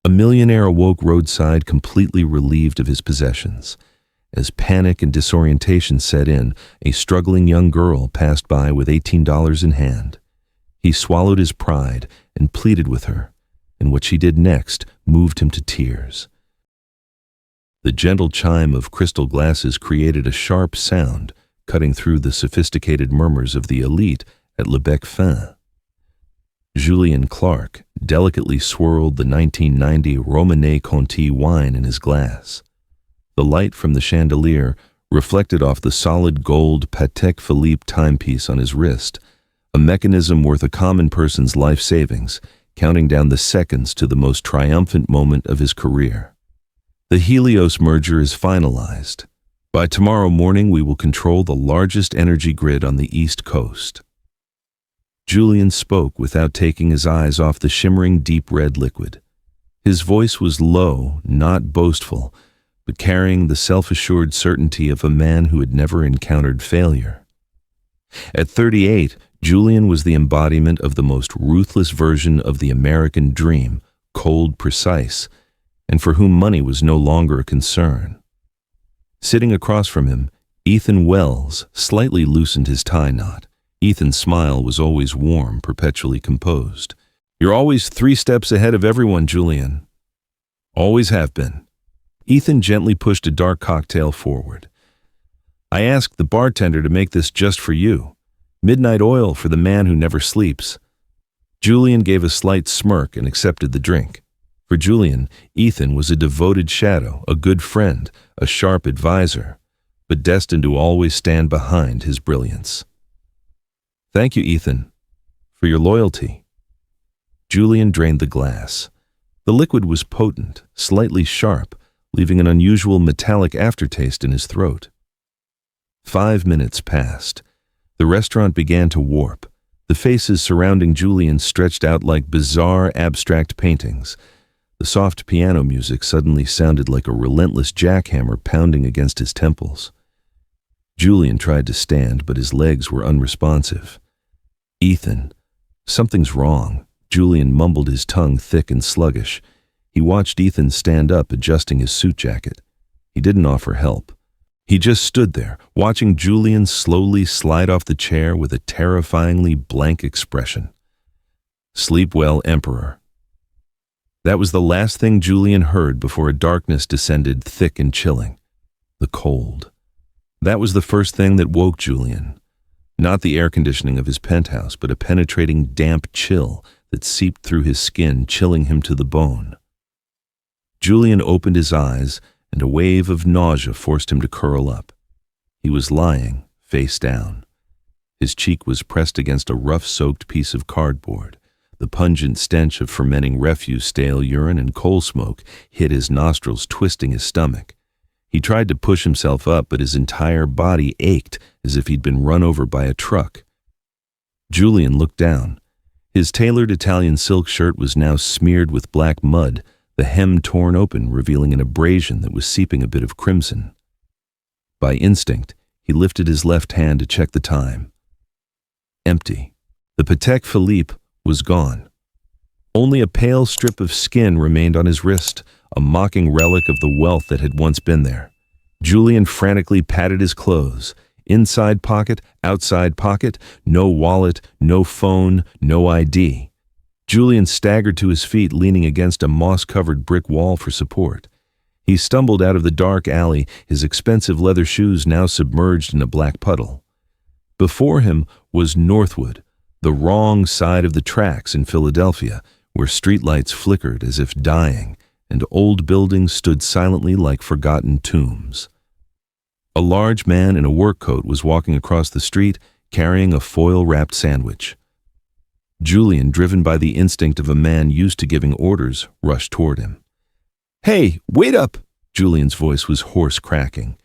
A millionaire awoke roadside completely relieved of his possessions. As panic and disorientation set in, a struggling young girl passed by with $18 in hand. He swallowed his pride and pleaded with her, and what she did next moved him to tears. The gentle chime of crystal glasses created a sharp sound, cutting through the sophisticated murmurs of the elite at Le Bec Fin. Julien Clark delicately swirled the 1990 Romanée Conti wine in his glass. The light from the chandelier reflected off the solid gold Patek Philippe timepiece on his wrist, a mechanism worth a common person's life savings, counting down the seconds to the most triumphant moment of his career. The Helios merger is finalized. By tomorrow morning, we will control the largest energy grid on the East Coast. Julien spoke without taking his eyes off the shimmering deep red liquid. His voice was low, not boastful, but carrying the self-assured certainty of a man who had never encountered failure. At 38, Julien was the embodiment of the most ruthless version of the American dream, cold, precise, and for whom money was no longer a concern. Sitting across from him, Ethan Wells slightly loosened his tie knot. Ethan's smile was always warm, perpetually composed. "You're always 3 steps ahead of everyone, Julien. Always have been." Ethan gently pushed a dark cocktail forward. "I asked the bartender to make this just for you. Midnight oil for the man who never sleeps." Julien gave a slight smirk and accepted the drink. For Julien, Ethan was a devoted shadow, a good friend, a sharp advisor, but destined to always stand behind his brilliance. "Thank you, Ethan, for your loyalty." Julien drained the glass. The liquid was potent, slightly sharp, leaving an unusual metallic aftertaste in his throat. 5 minutes passed. The restaurant began to warp. The faces surrounding Julien stretched out like bizarre, abstract paintings. The soft piano music suddenly sounded like a relentless jackhammer pounding against his temples. Julien tried to stand, but his legs were unresponsive. "Ethan, something's wrong." Julien mumbled, his tongue thick and sluggish. He watched Ethan stand up, adjusting his suit jacket. He didn't offer help. He just stood there, watching Julien slowly slide off the chair with a terrifyingly blank expression. "Sleep well, Emperor." That was the last thing Julien heard before a darkness descended, thick and chilling. The cold. That was the first thing that woke Julien. Not the air conditioning of his penthouse, but a penetrating damp chill that seeped through his skin, chilling him to the bone. Julien opened his eyes, and a wave of nausea forced him to curl up. He was lying, face down. His cheek was pressed against a rough-soaked piece of cardboard. The pungent stench of fermenting refuse, stale urine, and coal smoke hit his nostrils, twisting his stomach. He tried to push himself up, but his entire body ached as if he'd been run over by a truck. Julien looked down. His tailored Italian silk shirt was now smeared with black mud, the hem torn open, revealing an abrasion that was seeping a bit of crimson. By instinct, he lifted his left hand to check the time. Empty. The Patek Philippe was gone. Only a pale strip of skin remained on his wrist, a mocking relic of the wealth that had once been there. Julien frantically patted his clothes. Inside pocket, outside pocket, no wallet, no phone, no ID. Julien staggered to his feet, leaning against a moss-covered brick wall for support. He stumbled out of the dark alley, his expensive leather shoes now submerged in a black puddle. Before him was Northwood, the wrong side of the tracks in Philadelphia, where streetlights flickered as if dying, and old buildings stood silently like forgotten tombs. A large man in a work coat was walking across the street, carrying a foil-wrapped sandwich. Julien, driven by the instinct of a man used to giving orders, rushed toward him. "Hey, wait up!" Julien's voice was hoarse, cracking.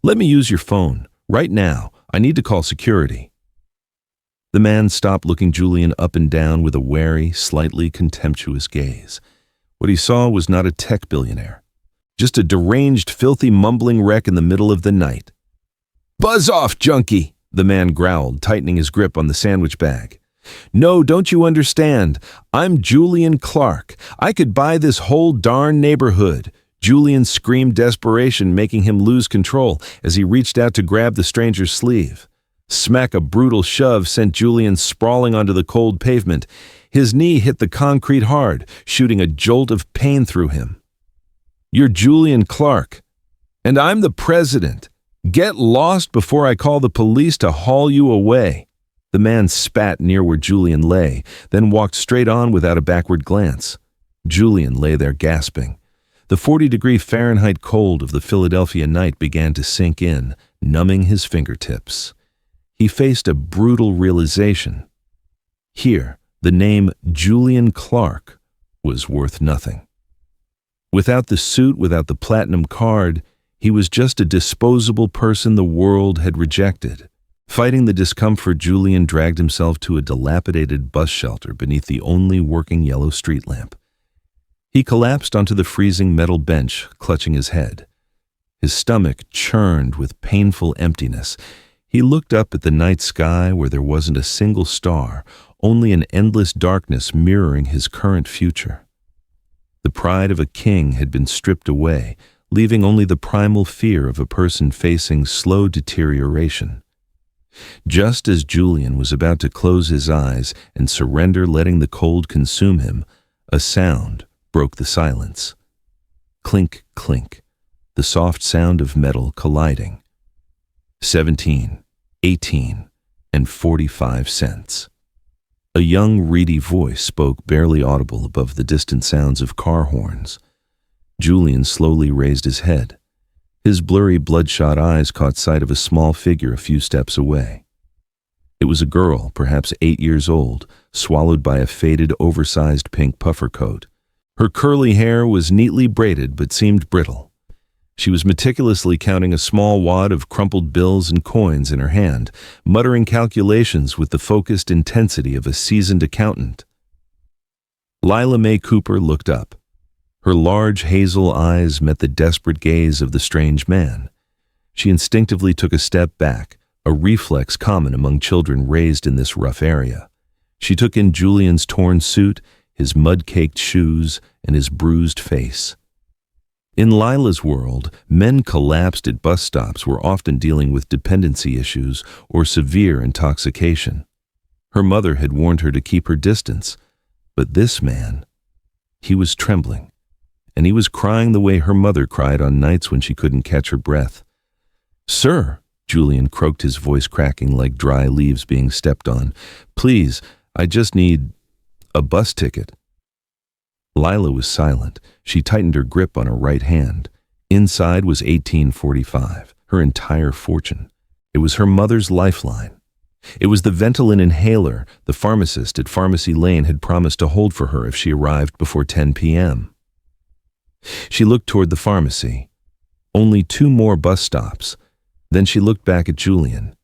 "Let me use your phone. Right now. I need to call security." The man stopped, looking Julien up and down with a wary, slightly contemptuous gaze. What he saw was not a tech billionaire. Just a deranged, filthy, mumbling wreck in the middle of the night. "Buzz off, junkie!" the man growled, tightening his grip on the sandwich bag. "No, don't you understand? I'm Julian Clark. I could buy this whole darn neighborhood." Julian screamed desperation, making him lose control as he reached out to grab the stranger's sleeve. Smack! A brutal shove sent Julian sprawling onto the cold pavement. His knee hit the concrete hard, shooting a jolt of pain through him. "You're Julian Clark, and I'm the president. Get lost before I call the police to haul you away." The man spat near where Julian lay, then walked straight on without a backward glance. Julian lay there gasping. The 40-degree Fahrenheit cold of the Philadelphia night began to sink in, numbing his fingertips. He faced a brutal realization. Here, the name Julian Clark was worth nothing. Without the suit, without the platinum card, he was just a disposable person the world had rejected. Fighting the discomfort, Julian dragged himself to a dilapidated bus shelter beneath the only working yellow street lamp. He collapsed onto the freezing metal bench, clutching his head. His stomach churned with painful emptiness. He looked up at the night sky where there wasn't a single star, only an endless darkness mirroring his current future. The pride of a king had been stripped away, leaving only the primal fear of a person facing slow deterioration. Just as Julian was about to close his eyes and surrender, letting the cold consume him, a sound broke the silence. Clink, clink, the soft sound of metal colliding. 17, 18, and 45 cents. A young, reedy voice spoke, barely audible above the distant sounds of car horns. Julian slowly raised his head. His blurry, bloodshot eyes caught sight of a small figure a few steps away. It was a girl, perhaps 8 years old, swallowed by a faded, oversized pink puffer coat. Her curly hair was neatly braided but seemed brittle. She was meticulously counting a small wad of crumpled bills and coins in her hand, muttering calculations with the focused intensity of a seasoned accountant. Lila Mae Cooper looked up. Her large hazel eyes met the desperate gaze of the strange man. She instinctively took a step back, a reflex common among children raised in this rough area. She took in Julian's torn suit, his mud-caked shoes, and his bruised face. In Lila's world, men collapsed at bus stops were often dealing with dependency issues or severe intoxication. Her mother had warned her to keep her distance, but this man, he was trembling. And he was crying the way her mother cried on nights when she couldn't catch her breath. "Sir," Julian croaked, his voice cracking like dry leaves being stepped on, "please, I just need a bus ticket." Lila was silent. She tightened her grip on her right hand. Inside was 1845, her entire fortune. It was her mother's lifeline. It was the Ventolin inhaler the pharmacist at Pharmacy Lane had promised to hold for her if she arrived before 10 p.m. She looked toward the pharmacy. Only 2 more bus stops. Then she looked back at Julian.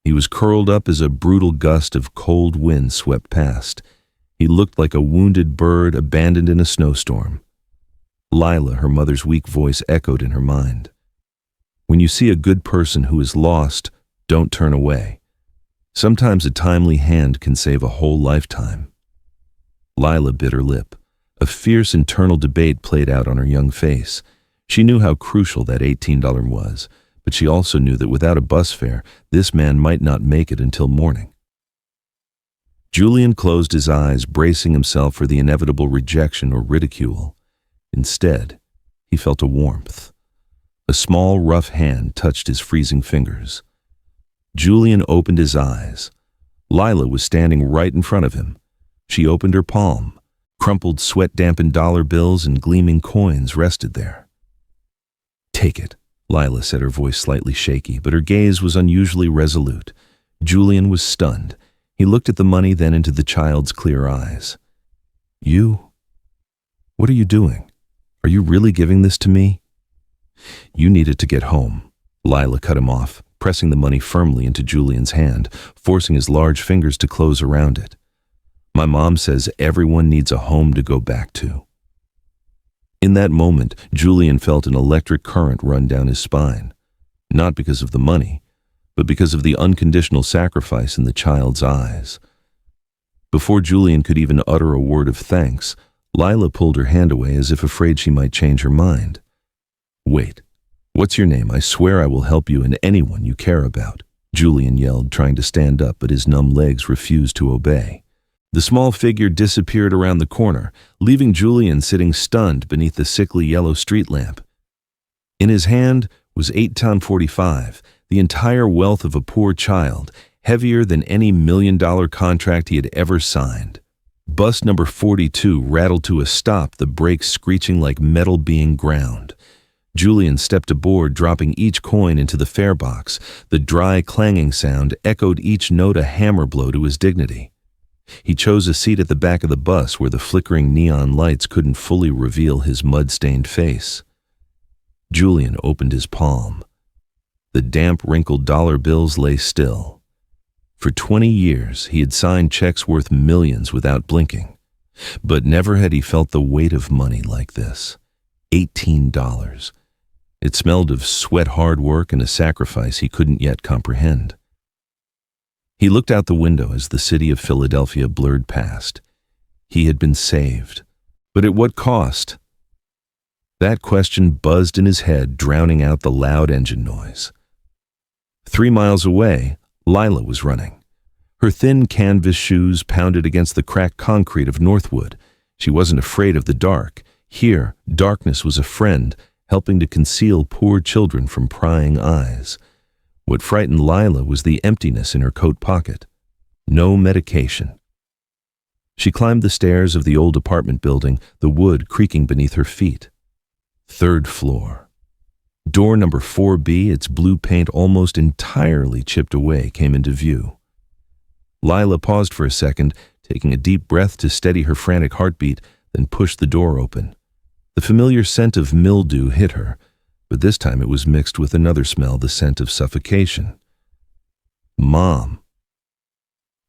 He was curled up as a brutal gust of cold wind swept past. He looked like a wounded bird abandoned in a snowstorm. Lila, her mother's weak voice, echoed in her mind. "When you see a good person who is lost, don't turn away. Sometimes a timely hand can save a whole lifetime." Lila bit her lip. A fierce internal debate played out on her young face. She knew how crucial that $18 was, but she also knew that without a bus fare, this man might not make it until morning. Julian closed his eyes, bracing himself for the inevitable rejection or ridicule. Instead, he felt a warmth. A small, rough hand touched his freezing fingers. Julian opened his eyes. Lila was standing right in front of him. She opened her palm. Crumpled, sweat-dampened dollar bills and gleaming coins rested there. "Take it," Lila said, her voice slightly shaky, but her gaze was unusually resolute. Julian was stunned. He looked at the money, then into the child's clear eyes. "You? What are you doing? Are you really giving this to me?" "You need it to get home." Lila cut him off, pressing the money firmly into Julian's hand, forcing his large fingers to close around it. "My mom says everyone needs a home to go back to." In that moment, Julian felt an electric current run down his spine, not because of the money, but because of the unconditional sacrifice in the child's eyes. Before Julian could even utter a word of thanks, Lila pulled her hand away as if afraid she might change her mind. "Wait, what's your name? I swear I will help you and anyone you care about," Julian yelled, trying to stand up, but his numb legs refused to obey. The small figure disappeared around the corner, leaving Julian sitting stunned beneath the sickly yellow street lamp. In his hand was 8 pound 45, the entire wealth of a poor child, heavier than any $1 million contract he had ever signed. Bus number 42 rattled to a stop, the brakes screeching like metal being ground. Julian stepped aboard, dropping each coin into the fare box. The dry, clanging sound echoed each note, a hammer blow to his dignity. He chose a seat at the back of the bus where the flickering neon lights couldn't fully reveal his mud-stained face. Julian opened his palm. The damp, wrinkled dollar bills lay still. For 20 years, he had signed checks worth millions without blinking. But never had he felt the weight of money like this. $18. It smelled of sweat, hard work, and a sacrifice he couldn't yet comprehend. He looked out the window as the city of Philadelphia blurred past. He had been saved. But at what cost? That question buzzed in his head, drowning out the loud engine noise. 3 miles away, Lila was running. Her thin canvas shoes pounded against the cracked concrete of Northwood. She wasn't afraid of the dark. Here, darkness was a friend, helping to conceal poor children from prying eyes. What frightened Lila was the emptiness in her coat pocket. No medication. She climbed the stairs of the old apartment building, the wood creaking beneath her feet. 3rd floor. Door number 4B, its blue paint almost entirely chipped away, came into view. Lila paused for a second, taking a deep breath to steady her frantic heartbeat, then pushed the door open. The familiar scent of mildew hit her, but this time it was mixed with another smell, the scent of suffocation. "Mom."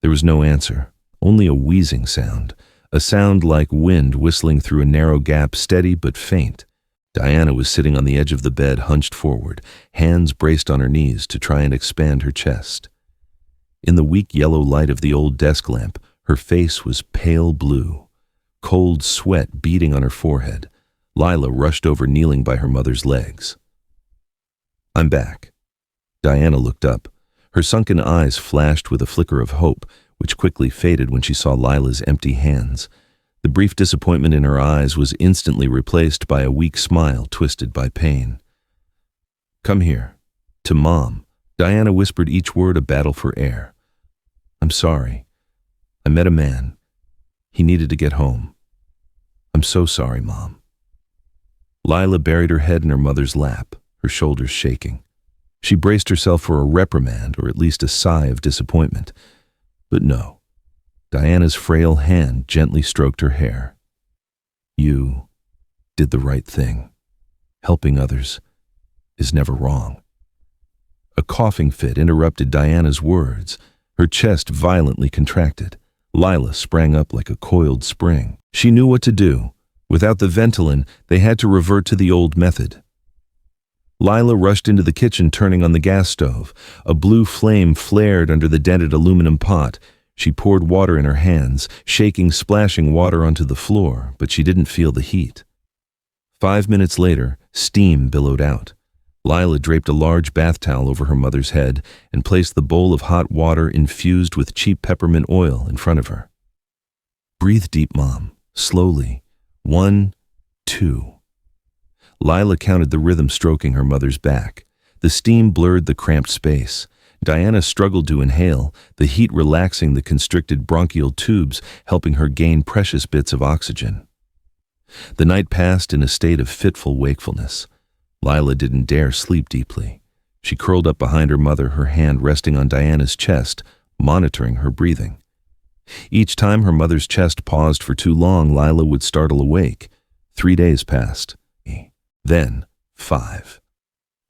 There was no answer, only a wheezing sound, a sound like wind whistling through a narrow gap, steady but faint. Diana was sitting on the edge of the bed, hunched forward, hands braced on her knees to try and expand her chest. In the weak yellow light of the old desk lamp, her face was pale blue, cold sweat beading on her forehead. Lila rushed over, kneeling by her mother's legs. "I'm back." Diana looked up. Her sunken eyes flashed with a flicker of hope, which quickly faded when she saw Lila's empty hands. The brief disappointment in her eyes was instantly replaced by a weak smile twisted by pain. "Come here. To Mom." Diana whispered each word a battle for air. "I'm sorry. I met a man. He needed to get home. I'm so sorry, Mom." Lila buried her head in her mother's lap, her shoulders shaking. She braced herself for a reprimand, or at least a sigh of disappointment. But no. Diana's frail hand gently stroked her hair. "You did the right thing. Helping others is never wrong." A coughing fit interrupted Diana's words. Her chest violently contracted. Lila sprang up like a coiled spring. She knew what to do. Without the Ventolin, they had to revert to the old method. Lila rushed into the kitchen, turning on the gas stove. A blue flame flared under the dented aluminum pot. She poured water in her hands, shaking, splashing water onto the floor, but she didn't feel the heat. 5 minutes later, steam billowed out. Lila draped a large bath towel over her mother's head and placed the bowl of hot water infused with cheap peppermint oil in front of her. "Breathe deep, Mom. Slowly. 1, 2. Lila counted the rhythm, stroking her mother's back. The steam blurred the cramped space. Diana struggled to inhale, the heat relaxing the constricted bronchial tubes, helping her gain precious bits of oxygen. The night passed in a state of fitful wakefulness. Lila didn't dare sleep deeply. She curled up behind her mother, her hand resting on Diana's chest, monitoring her breathing. Each time her mother's chest paused for too long, Lila would startle awake. 3 days passed. Then 5.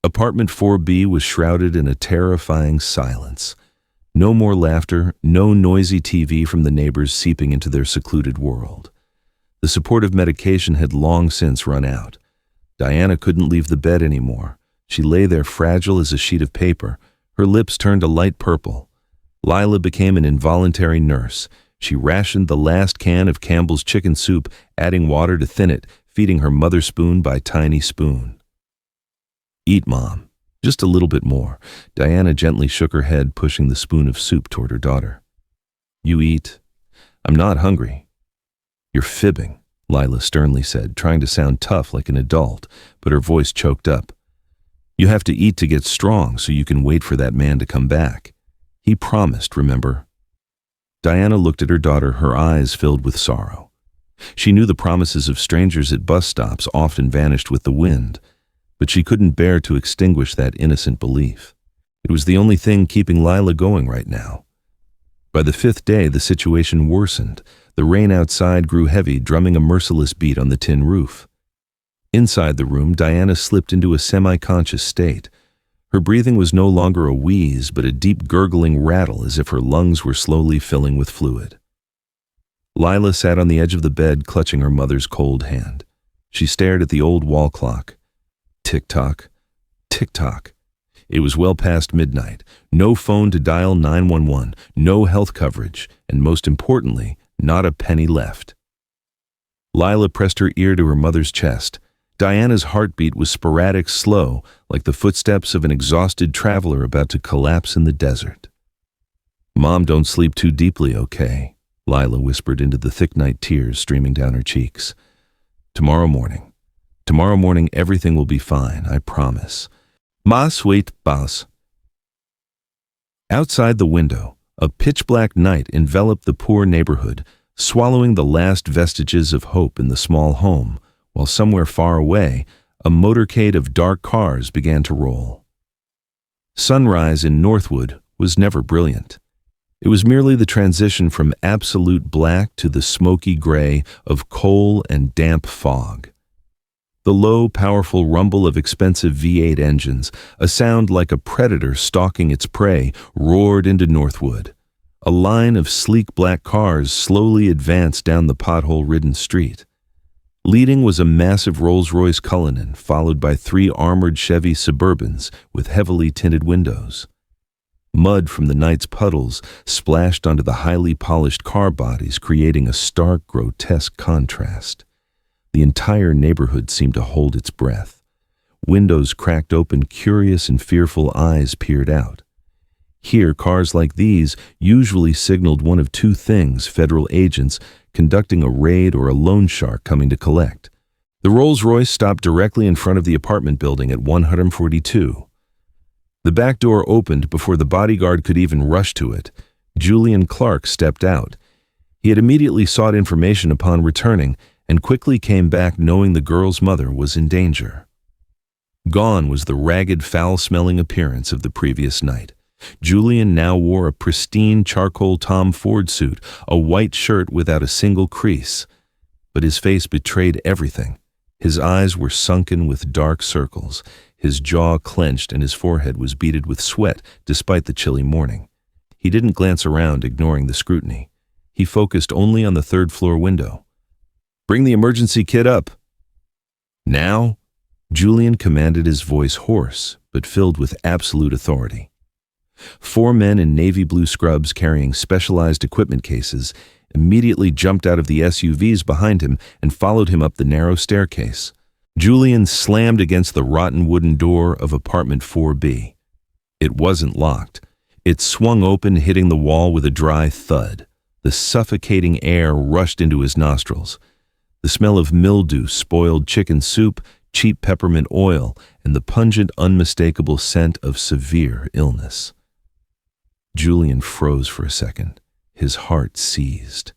Apartment 4B was shrouded in a terrifying silence. No more laughter, no noisy TV from the neighbors seeping into their secluded world. The supportive medication had long since run out. Diana couldn't leave the bed anymore. She lay there fragile as a sheet of paper, her lips turned a light purple. Lila became an involuntary nurse. She rationed the last can of Campbell's chicken soup, adding water to thin it, feeding her mother spoon by tiny spoon. "Eat, Mom. Just a little bit more." Diana gently shook her head, pushing the spoon of soup toward her daughter. "You eat. I'm not hungry." "You're fibbing," Lila sternly said, trying to sound tough like an adult, but her voice choked up. "You have to eat to get strong so you can wait for that man to come back. He promised, remember?" Diana looked at her daughter, her eyes filled with sorrow. She knew the promises of strangers at bus stops often vanished with the wind, but she couldn't bear to extinguish that innocent belief. It was the only thing keeping Lila going right now. By the fifth day, the situation worsened. The rain outside grew heavy, drumming a merciless beat on the tin roof. Inside the room, Diana slipped into a semi-conscious state. Her breathing was no longer a wheeze, but a deep gurgling rattle as if her lungs were slowly filling with fluid. Lila sat on the edge of the bed, clutching her mother's cold hand. She stared at the old wall clock. Tick-tock, tick-tock. It was well past midnight. No phone to dial 911, no health coverage, and most importantly, not a penny left. Lila pressed her ear to her mother's chest. Diana's heartbeat was sporadic, slow, like the footsteps of an exhausted traveler about to collapse in the desert. "Mom, don't sleep too deeply, okay?" Lila whispered into the thick night tears streaming down her cheeks. Tomorrow morning, everything will be fine, I promise." "Ma sweet boss." Outside the window, a pitch-black night enveloped the poor neighborhood, swallowing the last vestiges of hope in the small home, while somewhere far away, a motorcade of dark cars began to roll. Sunrise in Northwood was never brilliant. It was merely the transition from absolute black to the smoky gray of coal and damp fog. The low, powerful rumble of expensive V8 engines, a sound like a predator stalking its prey, roared into Northwood. A line of sleek black cars slowly advanced down the pothole-ridden street. Leading was a massive Rolls-Royce Cullinan, followed by 3 armored Chevy Suburbans with heavily tinted windows. Mud from the night's puddles splashed onto the highly polished car bodies, creating a stark, grotesque contrast. The entire neighborhood seemed to hold its breath. Windows cracked open, curious and fearful eyes peered out. Here, cars like these usually signaled one of two things: federal agents conducting a raid or a loan shark coming to collect. The Rolls-Royce stopped directly in front of the apartment building at 142. The back door opened before the bodyguard could even rush to it. Julian Clark stepped out. He had immediately sought information upon returning and quickly came back knowing the girl's mother was in danger. Gone was the ragged, foul-smelling appearance of the previous night. Julian now wore a pristine charcoal Tom Ford suit, a white shirt without a single crease. But his face betrayed everything. His eyes were sunken with dark circles, his jaw clenched, and his forehead was beaded with sweat despite the chilly morning. He didn't glance around, ignoring the scrutiny. He focused only on the third-floor window. "Bring the emergency kit up." "Now?" Julian commanded, his voice hoarse, but filled with absolute authority. 4 men in navy blue scrubs carrying specialized equipment cases immediately jumped out of the SUVs behind him and followed him up the narrow staircase. Julian slammed against the rotten wooden door of apartment 4B. It wasn't locked. It swung open, hitting the wall with a dry thud. The suffocating air rushed into his nostrils. The smell of mildew, spoiled chicken soup, cheap peppermint oil, and the pungent, unmistakable scent of severe illness. Julian froze for a second. His heart seized.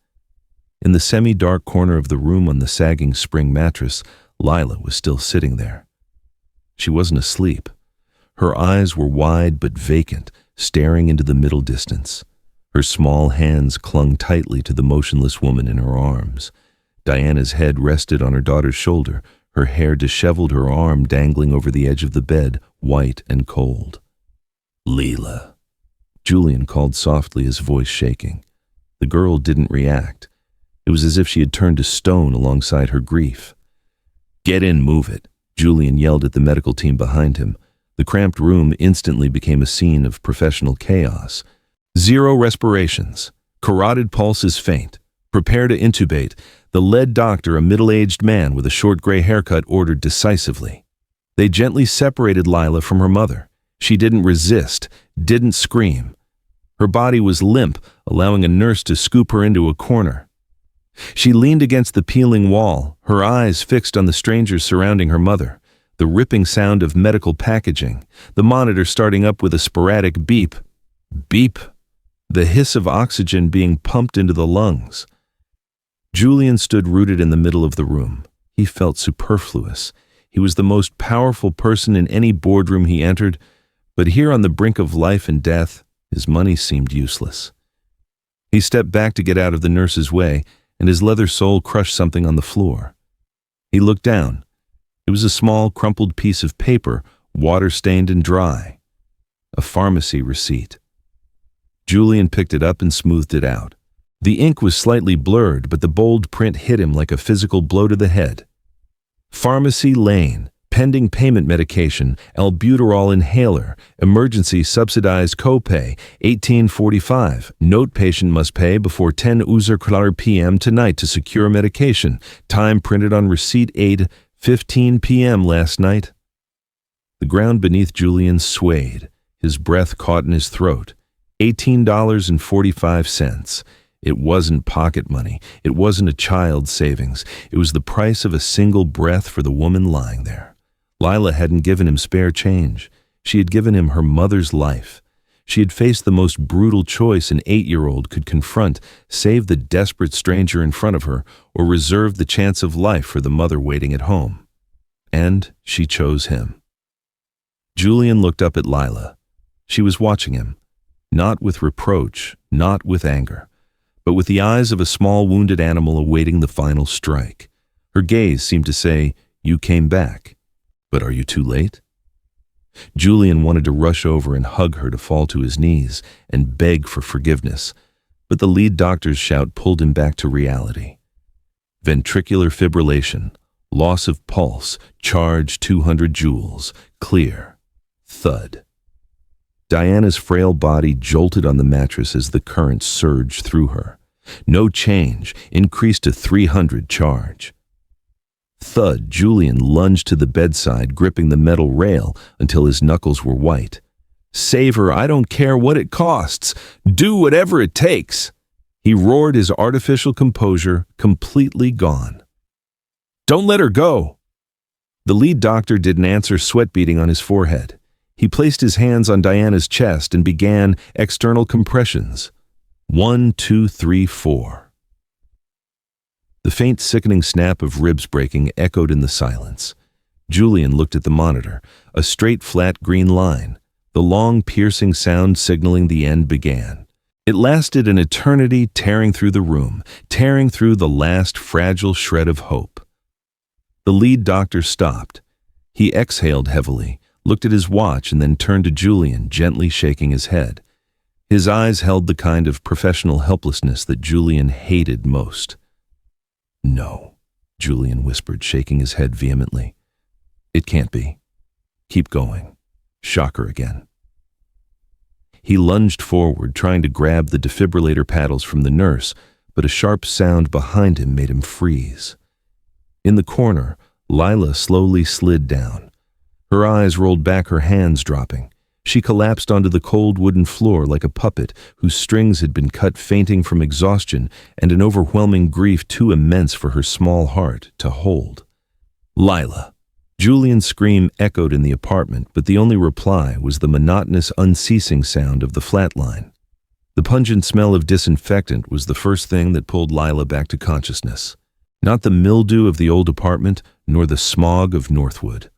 In the semi-dark corner of the room on the sagging spring mattress, Lila was still sitting there. She wasn't asleep. Her eyes were wide but vacant, staring into the middle distance. Her small hands clung tightly to the motionless woman in her arms. Diana's head rested on her daughter's shoulder, her hair disheveled, her arm dangling over the edge of the bed, white and cold. "Leela," Julian called softly, his voice shaking. The girl didn't react. It was as if she had turned to stone alongside her grief. "Get in, move it," Julian yelled at the medical team behind him. The cramped room instantly became a scene of professional chaos. 0 respirations. Carotid pulse is faint. Prepare to intubate. The lead doctor, a middle-aged man with a short gray haircut, ordered decisively. They gently separated Lila from her mother. She didn't resist, didn't scream. Her body was limp, allowing a nurse to scoop her into a corner. She leaned against the peeling wall, her eyes fixed on the strangers surrounding her mother. The ripping sound of medical packaging, the monitor starting up with a sporadic beep. Beep. The hiss of oxygen being pumped into the lungs. Julian stood rooted in the middle of the room. He felt superfluous. He was the most powerful person in any boardroom he entered, but here on the brink of life and death, his money seemed useless. He stepped back to get out of the nurse's way, and his leather sole crushed something on the floor. He looked down. It was a small, crumpled piece of paper, water-stained and dry. A pharmacy receipt. Julian picked it up and smoothed it out. The ink was slightly blurred, but the bold print hit him like a physical blow to the head. Pharmacy Lane, pending payment medication, albuterol inhaler, emergency subsidized copay, 1845. Note patient must pay before 10 p.m. tonight to secure medication. Time printed on receipt 8:15 p.m. last night. The ground beneath Julian swayed. His breath caught in his throat. $18.45. It wasn't pocket money. It wasn't a child's savings. It was the price of a single breath for the woman lying there. Lila hadn't given him spare change. She had given him her mother's life. She had faced the most brutal choice an 8-year-old could confront: save the desperate stranger in front of her, or reserve the chance of life for the mother waiting at home. And she chose him. Julian looked up at Lila. She was watching him, not with reproach, not with anger, but with the eyes of a small wounded animal awaiting the final strike. Her gaze seemed to say, "You came back, but are you too late?" Julian wanted to rush over and hug her, to fall to his knees and beg for forgiveness, but the lead doctor's shout pulled him back to reality. Ventricular fibrillation, loss of pulse, charge 200 joules, clear. Thud. Diana's frail body jolted on the mattress as the current surged through her. No change, increased to 300 charge. Thud. Julian lunged to the bedside, gripping the metal rail until his knuckles were white. "Save her, I don't care what it costs. Do whatever it takes." He roared, his artificial composure completely gone. "Don't let her go." The lead doctor didn't answer, sweat beading on his forehead. He placed his hands on Diana's chest and began external compressions. 1, 2, 3, 4. The faint, sickening snap of ribs breaking echoed in the silence. Julian looked at the monitor, a straight, flat green line. The long, piercing sound signaling the end began. It lasted an eternity, tearing through the room, tearing through the last fragile shred of hope. The lead doctor stopped. He exhaled heavily, looked at his watch, and then turned to Julian, gently shaking his head. His eyes held the kind of professional helplessness that Julian hated most. "No," Julian whispered, shaking his head vehemently. "It can't be. Keep going. Shock her again." He lunged forward, trying to grab the defibrillator paddles from the nurse, but a sharp sound behind him made him freeze. In the corner, Lila slowly slid down. Her eyes rolled back, her hands dropping. She collapsed onto the cold wooden floor like a puppet whose strings had been cut, fainting from exhaustion and an overwhelming grief too immense for her small heart to hold. "Lila!" Julian's scream echoed in the apartment, but the only reply was the monotonous, unceasing sound of the flatline. The pungent smell of disinfectant was the first thing that pulled Lila back to consciousness. Not the mildew of the old apartment, nor the smog of Northwood.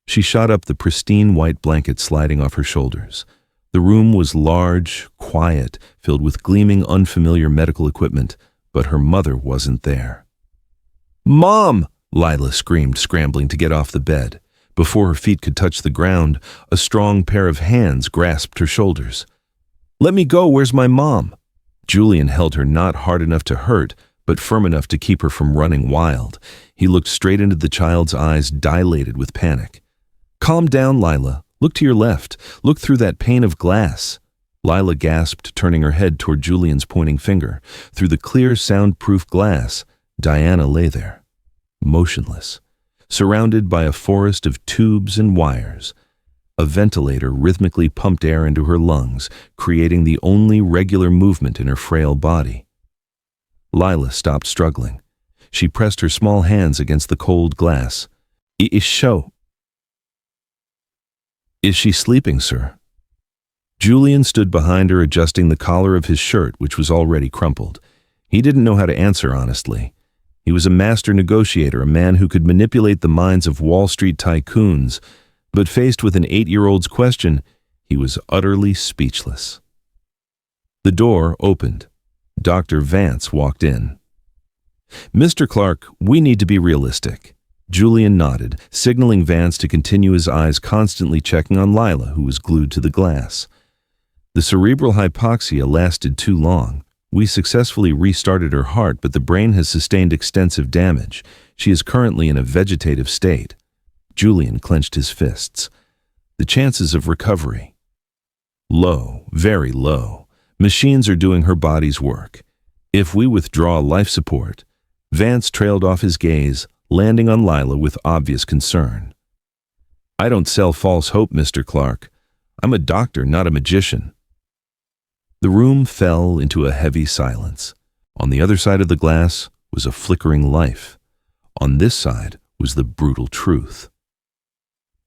She shot up, the pristine white blanket sliding off her shoulders. The room was large, quiet, filled with gleaming, unfamiliar medical equipment, but her mother wasn't there. "Mom!" Lila screamed, scrambling to get off the bed. Before her feet could touch the ground, a strong pair of hands grasped her shoulders. "Let me go, where's my mom?" Julian held her, not hard enough to hurt, but firm enough to keep her from running wild. He looked straight into the child's eyes, dilated with panic. "Calm down, Lila. Look to your left. Look through that pane of glass." Lila gasped, turning her head toward Julian's pointing finger. Through the clear, soundproof glass, Diana lay there, motionless, surrounded by a forest of tubes and wires. A ventilator rhythmically pumped air into her lungs, creating the only regular movement in her frail body. Lila stopped struggling. She pressed her small hands against the cold glass. Is she sleeping, sir? Julian stood behind her, adjusting the collar of his shirt, which was already crumpled. He didn't know how to answer honestly. He was a master negotiator, a man who could manipulate the minds of Wall Street tycoons, but faced with an 8-year-old's question, he was utterly speechless. The door opened. Dr. Vance walked in. Mr. Clark, we need to be realistic. Julian nodded, signaling Vance to continue, his eyes constantly checking on Lila, who was glued to the glass. The cerebral hypoxia lasted too long. We successfully restarted her heart, but the brain has sustained extensive damage. She is currently in a vegetative state. Julian clenched his fists. The chances of recovery? Low, very low. Machines are doing her body's work. If we withdraw life support, Vance trailed off his gaze, landing on Lila with obvious concern. I don't sell false hope, Mr. Clark. I'm a doctor, not a magician. The room fell into a heavy silence. On the other side of the glass was a flickering life. On this side was the brutal truth.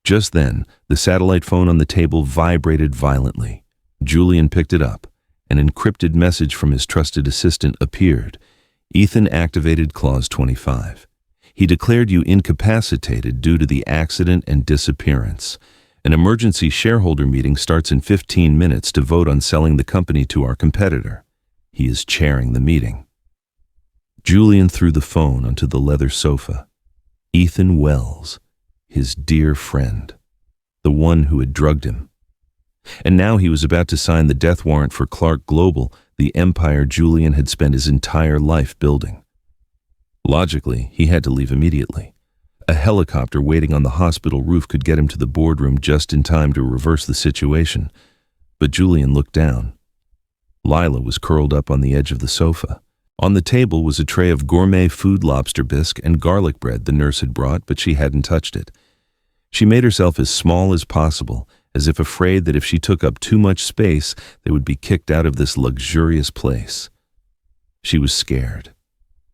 Just then, the satellite phone on the table vibrated violently. Julian picked it up. An encrypted message from his trusted assistant appeared. Ethan activated Clause 25. He declared you incapacitated due to the accident and disappearance. An emergency shareholder meeting starts in 15 minutes to vote on selling the company to our competitor. He is chairing the meeting. Julian threw the phone onto the leather sofa. Ethan Wells, his dear friend, the one who had drugged him. And now he was about to sign the death warrant for Clark Global, the empire Julian had spent his entire life building. Logically, he had to leave immediately. A helicopter waiting on the hospital roof could get him to the boardroom just in time to reverse the situation. But Julian looked down. Lila was curled up on the edge of the sofa. On the table was a tray of gourmet food, lobster bisque and garlic bread the nurse had brought, but she hadn't touched it. She made herself as small as possible, as if afraid that if she took up too much space, they would be kicked out of this luxurious place. She was scared.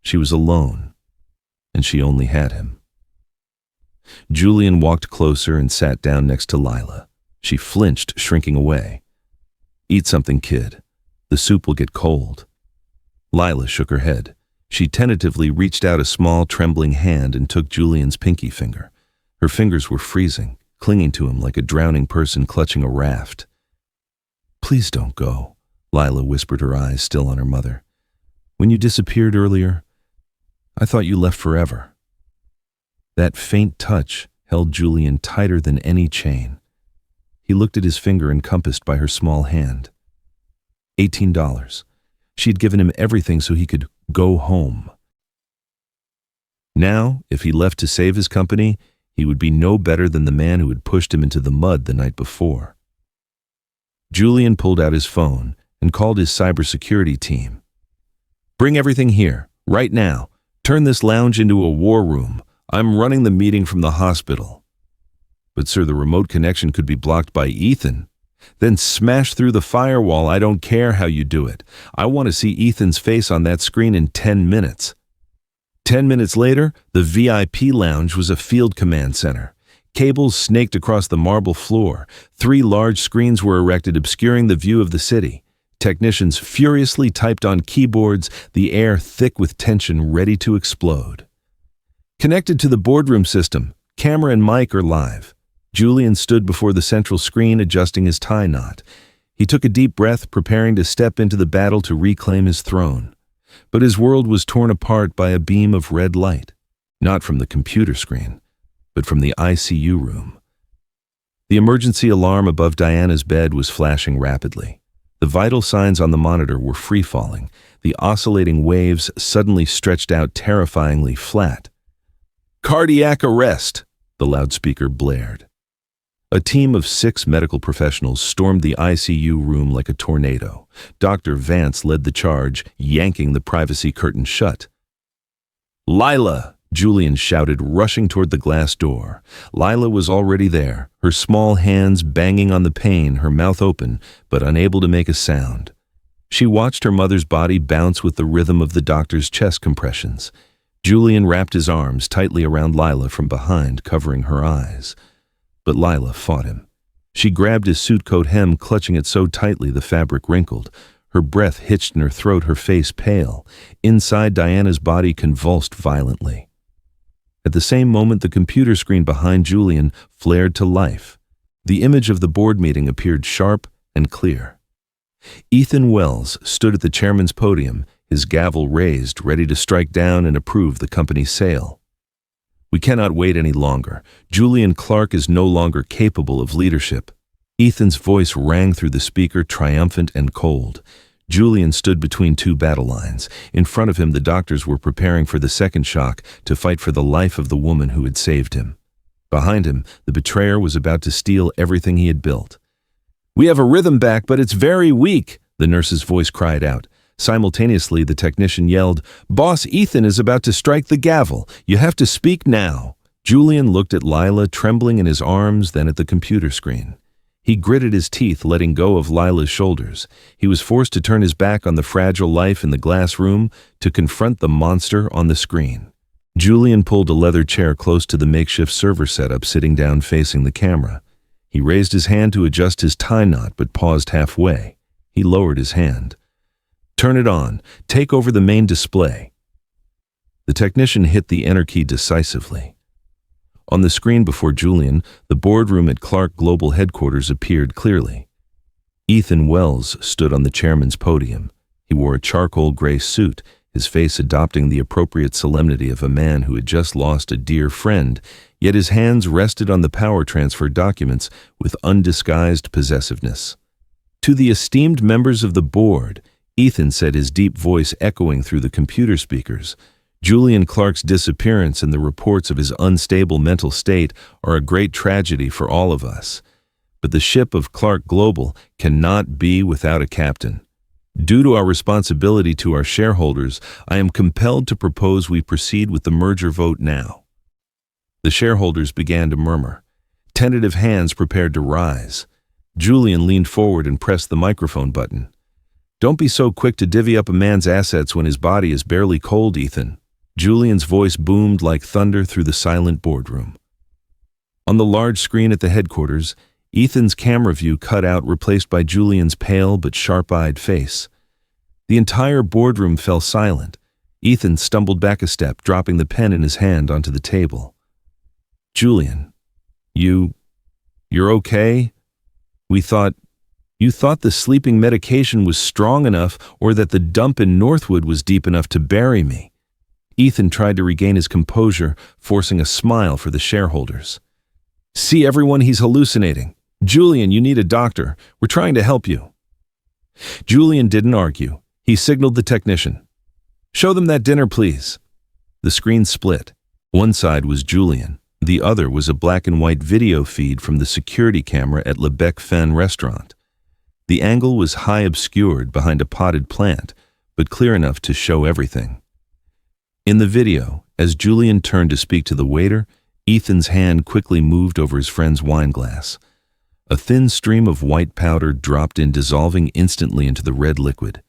She was alone, and she only had him. Julian walked closer and sat down next to Lila. She flinched, shrinking away. Eat something, kid. The soup will get cold. Lila shook her head. She tentatively reached out a small, trembling hand and took Julian's pinky finger. Her fingers were freezing, clinging to him like a drowning person clutching a raft. Please don't go, Lila whispered, her eyes still on her mother. When you disappeared earlier, I thought you left forever. That faint touch held Julian tighter than any chain. He looked at his finger encompassed by her small hand. $18. She'd given him everything so he could go home. Now, if he left to save his company, he would be no better than the man who had pushed him into the mud the night before. Julian pulled out his phone and called his cybersecurity team. Bring everything here, right now. Turn this lounge into a war room. I'm running the meeting from the hospital. But sir, the remote connection could be blocked by Ethan. Then smash through the firewall. I don't care how you do it. I want to see Ethan's face on that screen in 10 minutes. 10 minutes later, the VIP lounge was a field command center. Cables snaked across the marble floor. 3 large screens were erected, obscuring the view of the city. Technicians furiously typed on keyboards, the air thick with tension, ready to explode. Connected to the boardroom system, camera and mic are live. Julian stood before the central screen, adjusting his tie knot. He took a deep breath, preparing to step into the battle to reclaim his throne. But his world was torn apart by a beam of red light, not from the computer screen, but from the ICU room. The emergency alarm above Diana's bed was flashing rapidly. The vital signs on the monitor were free-falling. The oscillating waves suddenly stretched out terrifyingly flat. Cardiac arrest, the loudspeaker blared. A team of 6 medical professionals stormed the ICU room like a tornado. Dr. Vance led the charge, yanking the privacy curtain shut. "Lila!" Julian shouted, rushing toward the glass door. Lila was already there, her small hands banging on the pane, her mouth open, but unable to make a sound. She watched her mother's body bounce with the rhythm of the doctor's chest compressions. Julian wrapped his arms tightly around Lila from behind, covering her eyes. But Lila fought him. She grabbed his suit coat hem, clutching it so tightly the fabric wrinkled. Her breath hitched in her throat, her face pale. Inside, Diana's body convulsed violently. At the same moment, the computer screen behind Julian flared to life. The image of the board meeting appeared sharp and clear. Ethan Wells stood at the chairman's podium, his gavel raised, ready to strike down and approve the company's sale. "We cannot wait any longer. Julian Clark is no longer capable of leadership." Ethan's voice rang through the speaker, triumphant and cold. Julian stood between 2 battle lines. In front of him, the doctors were preparing for the second shock, to fight for the life of the woman who had saved him. Behind him, the betrayer was about to steal everything he had built. "We have a rhythm back, but it's very weak," the nurse's voice cried out. Simultaneously, the technician yelled, "Boss Ethan is about to strike the gavel. You have to speak now." Julian looked at Lila, trembling in his arms, then at the computer screen. He gritted his teeth, letting go of Lila's shoulders. He was forced to turn his back on the fragile life in the glass room to confront the monster on the screen. Julian pulled a leather chair close to the makeshift server setup, sitting down facing the camera. He raised his hand to adjust his tie knot, but paused halfway. He lowered his hand. "Turn it on. Take over the main display." The technician hit the enter key decisively. On the screen before Julian, the boardroom at Clark Global headquarters appeared clearly. Ethan Wells stood on the chairman's podium. He wore a charcoal gray suit, his face adopting the appropriate solemnity of a man who had just lost a dear friend, yet his hands rested on the power transfer documents with undisguised possessiveness. "To the esteemed members of the board," Ethan said, his deep voice echoing through the computer speakers, "Julian Clark's disappearance and the reports of his unstable mental state are a great tragedy for all of us. But the ship of Clark Global cannot be without a captain. Due to our responsibility to our shareholders, I am compelled to propose we proceed with the merger vote now." The shareholders began to murmur. Tentative hands prepared to rise. Julian leaned forward and pressed the microphone button. "Don't be so quick to divvy up a man's assets when his body is barely cold, Ethan." Julian's voice boomed like thunder through the silent boardroom. On the large screen at the headquarters, Ethan's camera view cut out, replaced by Julian's pale but sharp-eyed face. The entire boardroom fell silent. Ethan stumbled back a step, dropping the pen in his hand onto the table. "Julian, you're okay? You thought the sleeping medication was strong enough, or that the dump in Northwood was deep enough to bury me." Ethan tried to regain his composure, forcing a smile for the shareholders. "See everyone, he's hallucinating. Julian, you need a doctor. We're trying to help you." Julian didn't argue. He signaled the technician. "Show them that dinner, please." The screen split. One side was Julian. The other was a black and white video feed from the security camera at Le Bec Fen restaurant. The angle was high obscured behind a potted plant, but clear enough to show everything. In the video, as Julian turned to speak to the waiter, Ethan's hand quickly moved over his friend's wine glass. A thin stream of white powder dropped in, dissolving instantly into the red liquid.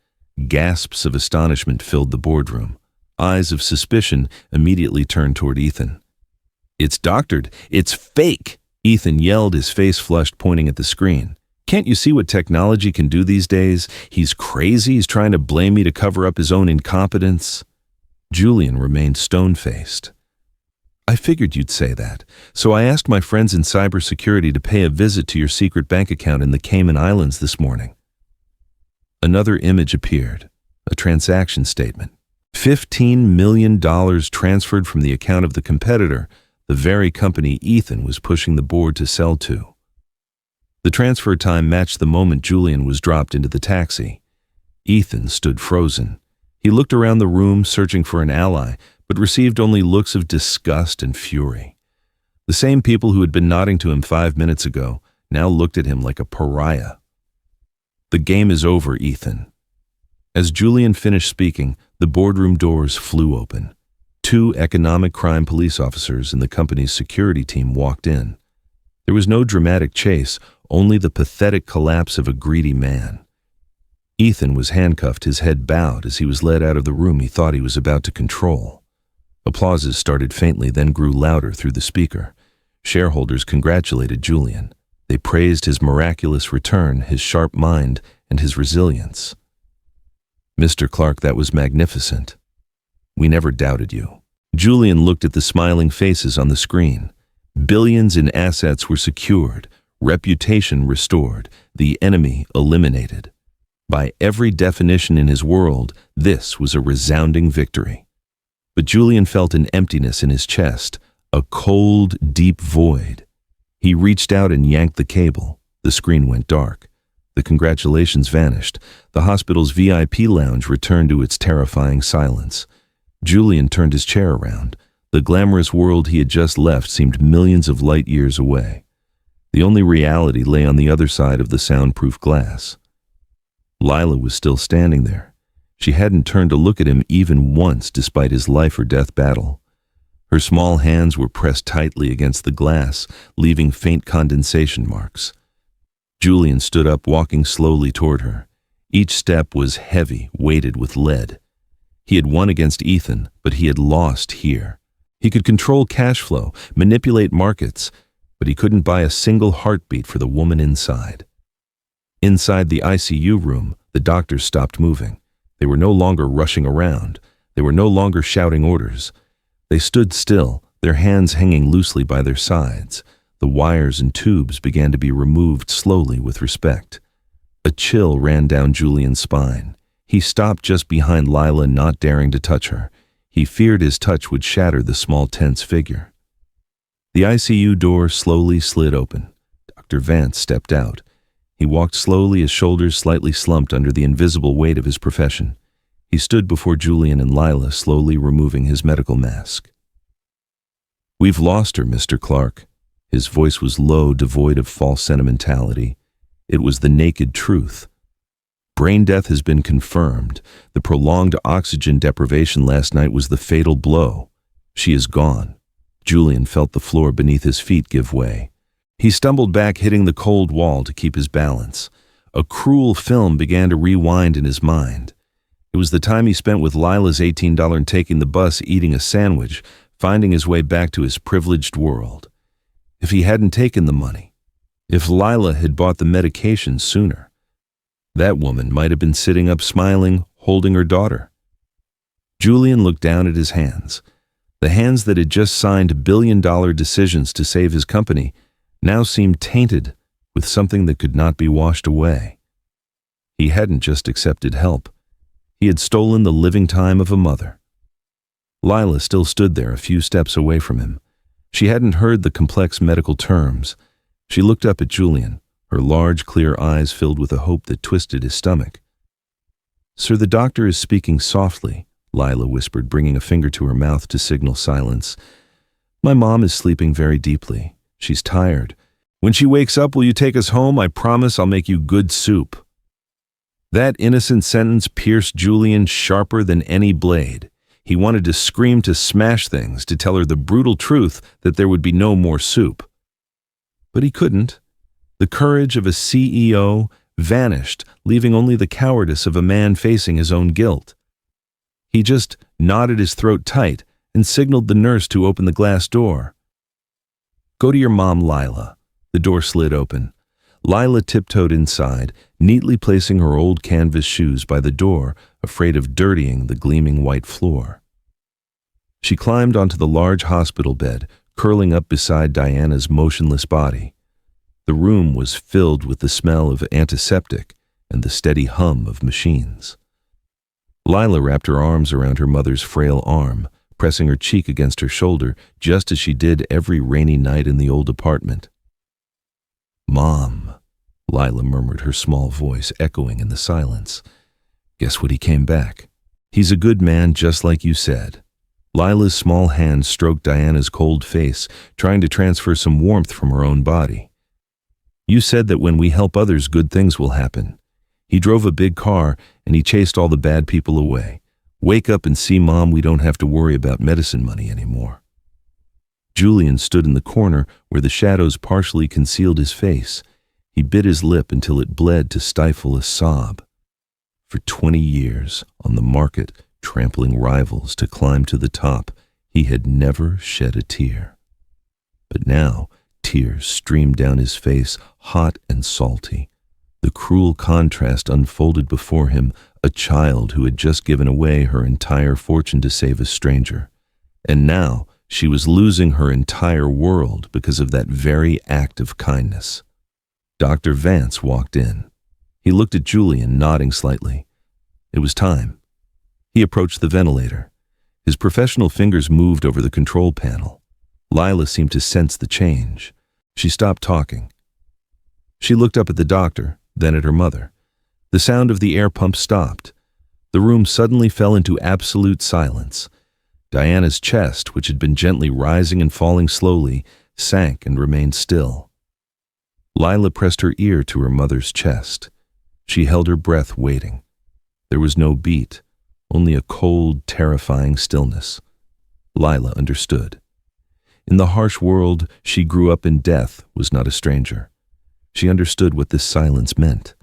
Gasps of astonishment filled the boardroom. Eyes of suspicion immediately turned toward Ethan. "It's doctored. It's fake!" Ethan yelled, his face flushed, pointing at the screen. "Can't you see what technology can do these days? He's crazy. He's trying to blame me to cover up his own incompetence." Julian remained stone-faced. "I figured you'd say that, so I asked my friends in cybersecurity to pay a visit to your secret bank account in the Cayman Islands this morning." Another image appeared, a transaction statement. $15 million transferred from the account of the competitor, the very company Ethan was pushing the board to sell to. The transfer time matched the moment Julian was dropped into the taxi. Ethan stood frozen. He looked around the room, searching for an ally, but received only looks of disgust and fury. The same people who had been nodding to him 5 minutes ago now looked at him like a pariah. "The game is over, Ethan." As Julian finished speaking, the boardroom doors flew open. 2 economic crime police officers and the company's security team walked in. There was no dramatic chase, only the pathetic collapse of a greedy man. Ethan was handcuffed, his head bowed as he was led out of the room he thought he was about to control. Applauses started faintly, then grew louder through the speaker. Shareholders congratulated Julian. They praised his miraculous return, his sharp mind, and his resilience. "Mr. Clark, that was magnificent. We never doubted you." Julian looked at the smiling faces on the screen. Billions in assets were secured, reputation restored, the enemy eliminated. By every definition in his world, this was a resounding victory. But Julian felt an emptiness in his chest, a cold, deep void. He reached out and yanked the cable. The screen went dark. The congratulations vanished. The hospital's VIP lounge returned to its terrifying silence. Julian turned his chair around. The glamorous world he had just left seemed millions of light years away. The only reality lay on the other side of the soundproof glass. Lila was still standing there. She hadn't turned to look at him even once despite his life-or-death battle. Her small hands were pressed tightly against the glass, leaving faint condensation marks. Julian stood up, walking slowly toward her. Each step was heavy, weighted with lead. He had won against Ethan, but he had lost here. He could control cash flow, manipulate markets, but he couldn't buy a single heartbeat for the woman inside. Inside the ICU room, the doctors stopped moving. They were no longer rushing around. They were no longer shouting orders. They stood still, their hands hanging loosely by their sides. The wires and tubes began to be removed slowly with respect. A chill ran down Julian's spine. He stopped just behind Lila, not daring to touch her. He feared his touch would shatter the small, tense figure. The ICU door slowly slid open. Dr. Vance stepped out. He walked slowly, his shoulders slightly slumped under the invisible weight of his profession. He stood before Julian and Lila, slowly removing his medical mask. "We've lost her, Mr. Clark." His voice was low, devoid of false sentimentality. It was the naked truth. Brain death has been confirmed. The prolonged oxygen deprivation last night was the fatal blow. She is gone. Julian felt the floor beneath his feet give way. He stumbled back, hitting the cold wall to keep his balance. A cruel film began to rewind in his mind. It was the time he spent with Lila's $18 and taking the bus, eating a sandwich, finding his way back to his privileged world. If he hadn't taken the money, if Lila had bought the medication sooner, that woman might have been sitting up smiling, holding her daughter. Julian looked down at his hands. The hands that had just signed billion-dollar decisions to save his company now seemed tainted with something that could not be washed away. He hadn't just accepted help. He had stolen the living time of a mother. Lila still stood there a few steps away from him. She hadn't heard the complex medical terms. She looked up at Julian, her large, clear eyes filled with a hope that twisted his stomach. "Sir, the doctor is speaking softly," Lila whispered, bringing a finger to her mouth to signal silence. "My mom is sleeping very deeply. She's tired. When she wakes up, will you take us home? I promise I'll make you good soup." That innocent sentence pierced Julian sharper than any blade. He wanted to scream, to smash things, to tell her the brutal truth that there would be no more soup. But he couldn't. The courage of a CEO vanished, leaving only the cowardice of a man facing his own guilt. He just knotted his throat tight and signaled the nurse to open the glass door. "Go to your mom, Lila." The door slid open. Lila tiptoed inside, neatly placing her old canvas shoes by the door, afraid of dirtying the gleaming white floor. She climbed onto the large hospital bed, curling up beside Diana's motionless body. The room was filled with the smell of antiseptic and the steady hum of machines. Lila wrapped her arms around her mother's frail arm, pressing her cheek against her shoulder, just as she did every rainy night in the old apartment. "Mom," Lila murmured, her small voice echoing in the silence. "Guess what, he came back. He's a good man, just like you said." Lila's small hand stroked Diana's cold face, trying to transfer some warmth from her own body. You said that when we help others, good things will happen. He drove a big car, and he chased all the bad people away. Wake up and see, Mom, we don't have to worry about medicine money anymore. Julian stood in the corner where the shadows partially concealed his face. He bit his lip until it bled to stifle a sob. For 20 years, on the market, trampling rivals to climb to the top, he had never shed a tear. But now, tears streamed down his face, hot and salty. The cruel contrast unfolded before him, a child who had just given away her entire fortune to save a stranger. And now, she was losing her entire world because of that very act of kindness. Dr. Vance walked in. He looked at Julian, nodding slightly. It was time. He approached the ventilator. His professional fingers moved over the control panel. Lila seemed to sense the change. She stopped talking. She looked up at the doctor, then at her mother. The sound of the air pump stopped. The room suddenly fell into absolute silence. Diana's chest, which had been gently rising and falling slowly, sank and remained still. Lila pressed her ear to her mother's chest. She held her breath, waiting. There was no beat, only a cold, terrifying stillness. Lila understood. In the harsh world she grew up in, death was not a stranger. She understood what this silence meant.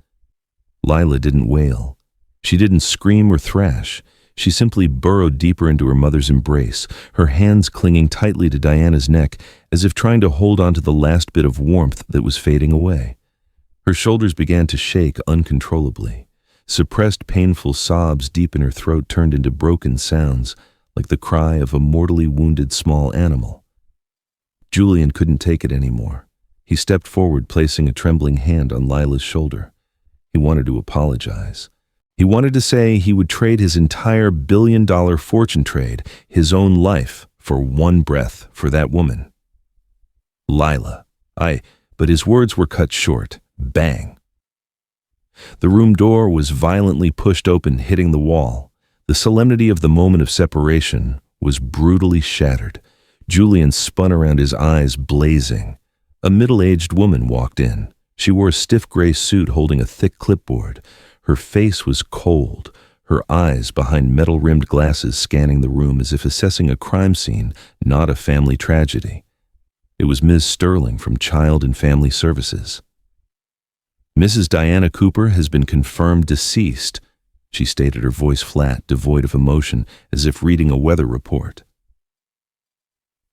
Lila didn't wail. She didn't scream or thrash. She simply burrowed deeper into her mother's embrace, her hands clinging tightly to Diana's neck, as if trying to hold on to the last bit of warmth that was fading away. Her shoulders began to shake uncontrollably. Suppressed, painful sobs deep in her throat turned into broken sounds, like the cry of a mortally wounded small animal. Julian couldn't take it anymore. He stepped forward, placing a trembling hand on Lila's shoulder. He wanted to apologize. He wanted to say he would trade his entire billion-dollar fortune trade, his own life, for one breath for that woman. Lila. But his words were cut short. Bang. The room door was violently pushed open, hitting the wall. The solemnity of the moment of separation was brutally shattered. Julian spun around, his eyes blazing. A middle-aged woman walked in. She wore a stiff gray suit holding a thick clipboard. Her face was cold, her eyes behind metal-rimmed glasses scanning the room as if assessing a crime scene, not a family tragedy. It was Ms. Sterling from Child and Family Services. Mrs. Diana Cooper has been confirmed deceased, she stated, her voice flat, devoid of emotion, as if reading a weather report.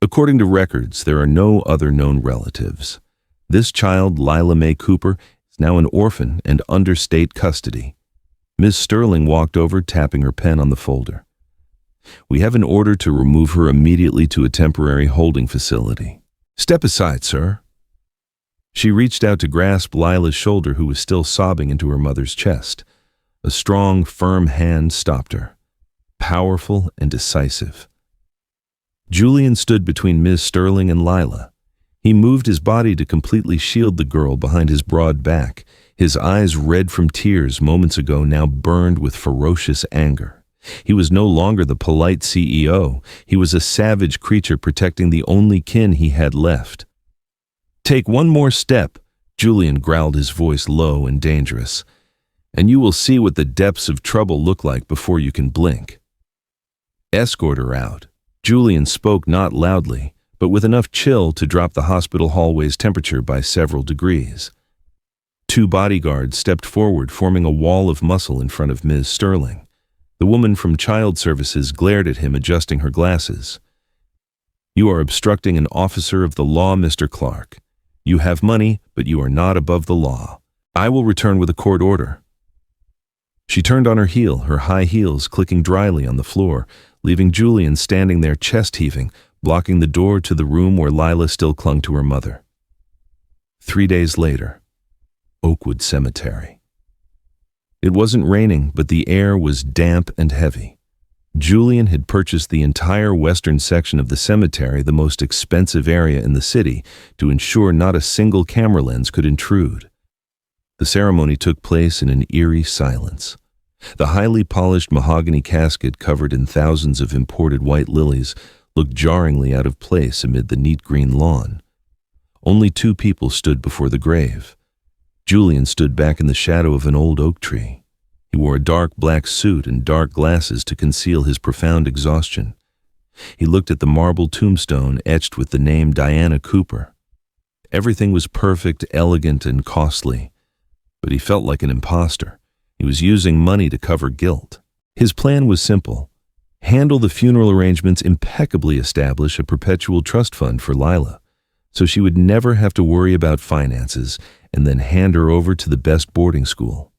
According to records, there are no other known relatives. This child, Lila Mae Cooper, is now an orphan and under state custody. Ms. Sterling walked over, tapping her pen on the folder. We have an order to remove her immediately to a temporary holding facility. Step aside, sir. She reached out to grasp Lila's shoulder, who was still sobbing, into her mother's chest. A strong, firm hand stopped her. Powerful and decisive. Julian stood between Ms. Sterling and Lila. He moved his body to completely shield the girl behind his broad back. His eyes, red from tears moments ago, now burned with ferocious anger. He was no longer the polite CEO. He was a savage creature protecting the only kin he had left. Take one more step, Julian growled, his voice low and dangerous, and you will see what the depths of trouble look like before you can blink. Escort her out. Julian spoke not loudly, but with enough chill to drop the hospital hallway's temperature by several degrees. 2 bodyguards stepped forward, forming a wall of muscle in front of Ms. Sterling. The woman from Child Services glared at him, adjusting her glasses. You are obstructing an officer of the law, Mr. Clark. You have money, but you are not above the law. I will return with a court order. She turned on her heel, her high heels clicking dryly on the floor, leaving Julian standing there, chest heaving, blocking the door to the room where Lila still clung to her mother. 3 days later, Oakwood Cemetery. It wasn't raining, but the air was damp and heavy. Julian had purchased the entire western section of the cemetery, the most expensive area in the city, to ensure not a single camera lens could intrude. The ceremony took place in an eerie silence. The highly polished mahogany casket covered in thousands of imported white lilies looked jarringly out of place amid the neat green lawn. Only two people stood before the grave. Julian stood back in the shadow of an old oak tree. He wore a dark black suit and dark glasses to conceal his profound exhaustion. He looked at the marble tombstone etched with the name Diana Cooper. Everything was perfect, elegant, and costly, but he felt like an imposter. He was using money to cover guilt. His plan was simple: handle the funeral arrangements, impeccably establish a perpetual trust fund for Lila, so she would never have to worry about finances, and then hand her over to the best boarding school.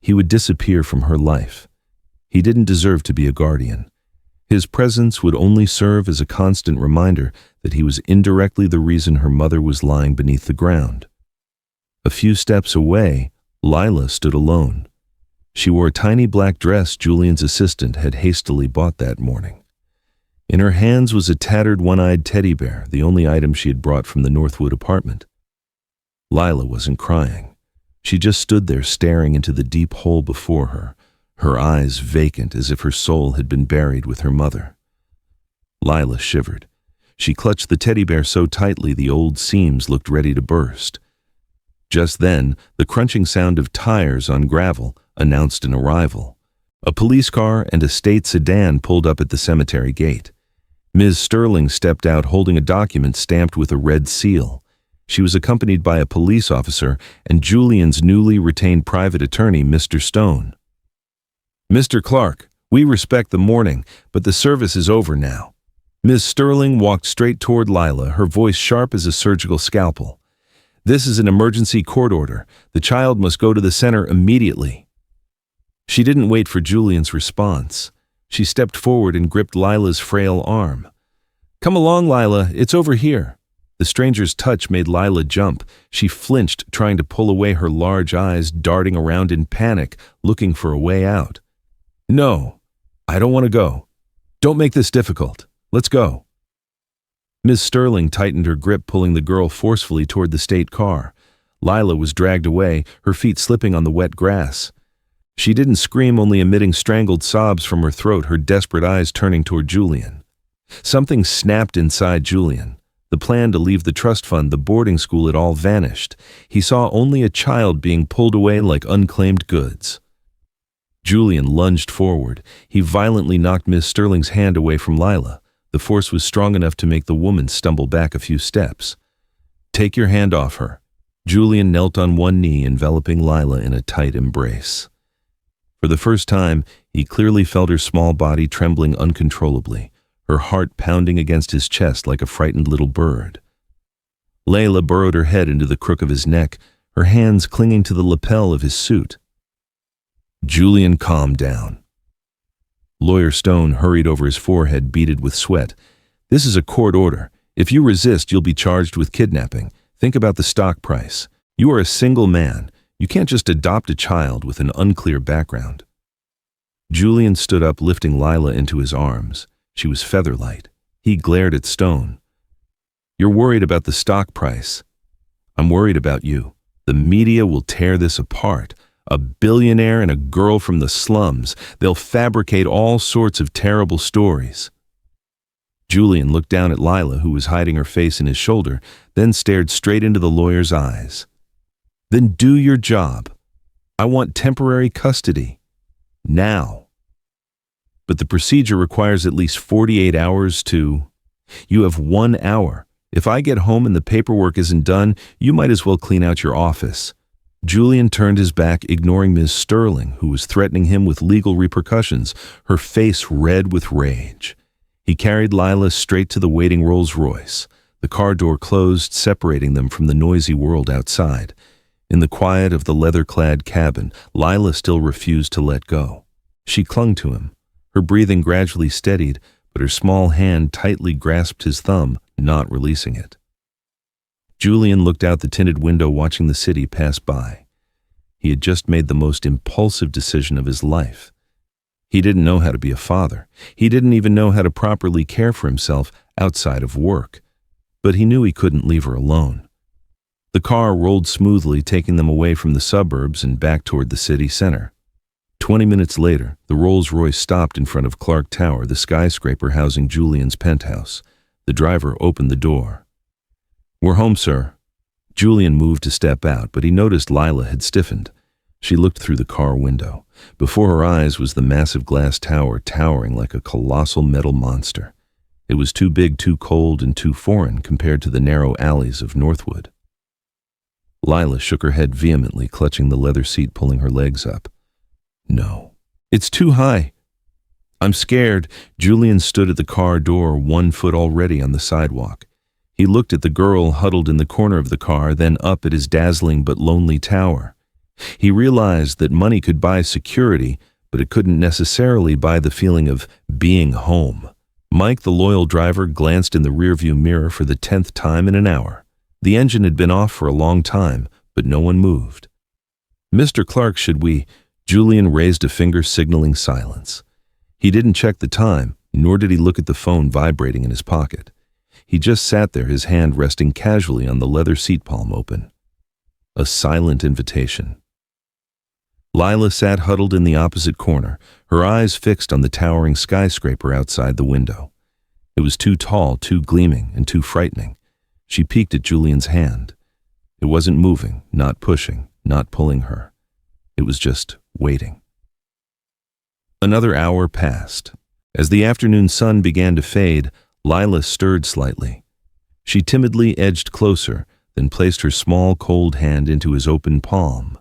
He would disappear from her life. He didn't deserve to be a guardian. His presence would only serve as a constant reminder that he was indirectly the reason her mother was lying beneath the ground. A few steps away, Lila stood alone. She wore a tiny black dress Julian's assistant had hastily bought that morning. In her hands was a tattered one-eyed teddy bear, the only item she had brought from the Northwood apartment. Lila wasn't crying. She just stood there staring into the deep hole before her, her eyes vacant as if her soul had been buried with her mother. Lila shivered. She clutched the teddy bear so tightly the old seams looked ready to burst. Just then, the crunching sound of tires on gravel announced an arrival. A police car and a state sedan pulled up at the cemetery gate. Ms. Sterling stepped out holding a document stamped with a red seal. She was accompanied by a police officer and Julian's newly retained private attorney, Mr. Stone. "Mr. Clark, we respect the mourning, but the service is over now." Ms. Sterling walked straight toward Lila, her voice sharp as a surgical scalpel. "This is an emergency court order. The child must go to the center immediately." She didn't wait for Julian's response. She stepped forward and gripped Lila's frail arm. "Come along, Lila, it's over here." The stranger's touch made Lila jump. She flinched, trying to pull away, her large eyes darting around in panic, looking for a way out. "No, I don't want to go. Don't make this difficult. Let's go." Ms. Sterling tightened her grip, pulling the girl forcefully toward the state car. Lila was dragged away, her feet slipping on the wet grass. She didn't scream, only emitting strangled sobs from her throat, her desperate eyes turning toward Julian. Something snapped inside Julian. The plan to leave the trust fund, the boarding school, had all vanished. He saw only a child being pulled away like unclaimed goods. Julian lunged forward. He violently knocked Miss Sterling's hand away from Lila. The force was strong enough to make the woman stumble back a few steps. "Take your hand off her." Julian knelt on one knee, enveloping Lila in a tight embrace. For the first time, he clearly felt her small body trembling uncontrollably, her heart pounding against his chest like a frightened little bird. Layla burrowed her head into the crook of his neck, her hands clinging to the lapel of his suit. Julian calmed down. Lawyer Stone hurried over his forehead, beaded with sweat. "This is a court order. If you resist, you'll be charged with kidnapping. Think about the stock price. You are a single man. You can't just adopt a child with an unclear background." Julian stood up, lifting Lila into his arms. She was feather-light. He glared at Stone. "You're worried about the stock price. I'm worried about you. The media will tear this apart. A billionaire and a girl from the slums. They'll fabricate all sorts of terrible stories." Julian looked down at Lila, who was hiding her face in his shoulder, then stared straight into the lawyer's eyes. "Then do your job. I want temporary custody. Now. But the procedure requires at least 48 hours to... You have 1 hour. If I get home and the paperwork isn't done, you might as well clean out your office." Julian turned his back, ignoring Ms. Sterling, who was threatening him with legal repercussions, her face red with rage. He carried Lila straight to the waiting Rolls-Royce. The car door closed, separating them from the noisy world outside. In the quiet of the leather-clad cabin, Lila still refused to let go. She clung to him. Her breathing gradually steadied, but her small hand tightly grasped his thumb, not releasing it. Julian looked out the tinted window, watching the city pass by. He had just made the most impulsive decision of his life. He didn't know how to be a father. He didn't even know how to properly care for himself outside of work. But he knew he couldn't leave her alone. The car rolled smoothly, taking them away from the suburbs and back toward the city center. 20 minutes later, the Rolls-Royce stopped in front of Clark Tower, the skyscraper housing Julian's penthouse. The driver opened the door. "We're home, sir." Julian moved to step out, but he noticed Lila had stiffened. She looked through the car window. Before her eyes was the massive glass tower towering like a colossal metal monster. It was too big, too cold, and too foreign compared to the narrow alleys of Northwood. Lila shook her head vehemently, clutching the leather seat, pulling her legs up. "No. It's too high. I'm scared." Julian stood at the car door, 1 foot already on the sidewalk. He looked at the girl huddled in the corner of the car, then up at his dazzling but lonely tower. He realized that money could buy security, but it couldn't necessarily buy the feeling of being home. Mike, the loyal driver, glanced in the rearview mirror for the 10th time in an hour. The engine had been off for a long time, but no one moved. "Mr. Clark, should we?" Julian raised a finger signaling silence. He didn't check the time, nor did he look at the phone vibrating in his pocket. He just sat there, his hand resting casually on the leather seat palm open. A silent invitation. Lila sat huddled in the opposite corner, her eyes fixed on the towering skyscraper outside the window. It was too tall, too gleaming, and too frightening. She peeked at Julian's hand. It wasn't moving, not pushing, not pulling her. It was just waiting. Another hour passed. As the afternoon sun began to fade, Lila stirred slightly. She timidly edged closer, then placed her small, cold hand into his open palm.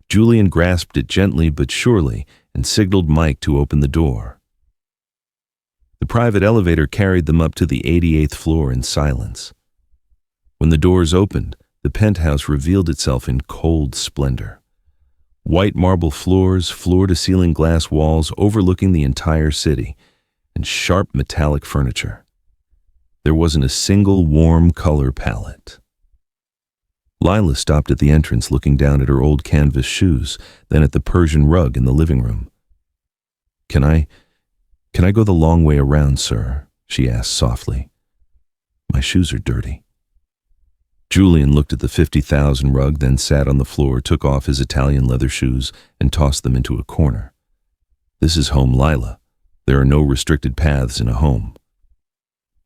Julian grasped it gently but surely and signaled Mike to open the door. The private elevator carried them up to the 88th floor in silence. When the doors opened, the penthouse revealed itself in cold splendor. White marble floors, floor-to-ceiling glass walls overlooking the entire city, and sharp metallic furniture. There wasn't a single warm color palette. Lila stopped at the entrance, looking down at her old canvas shoes, then at the Persian rug in the living room. Can I go the long way around, sir?" she asked softly. "My shoes are dirty." Julian looked at the 50,000 rug, then sat on the floor, took off his Italian leather shoes, and tossed them into a corner. "This is home, Lila. There are no restricted paths in a home."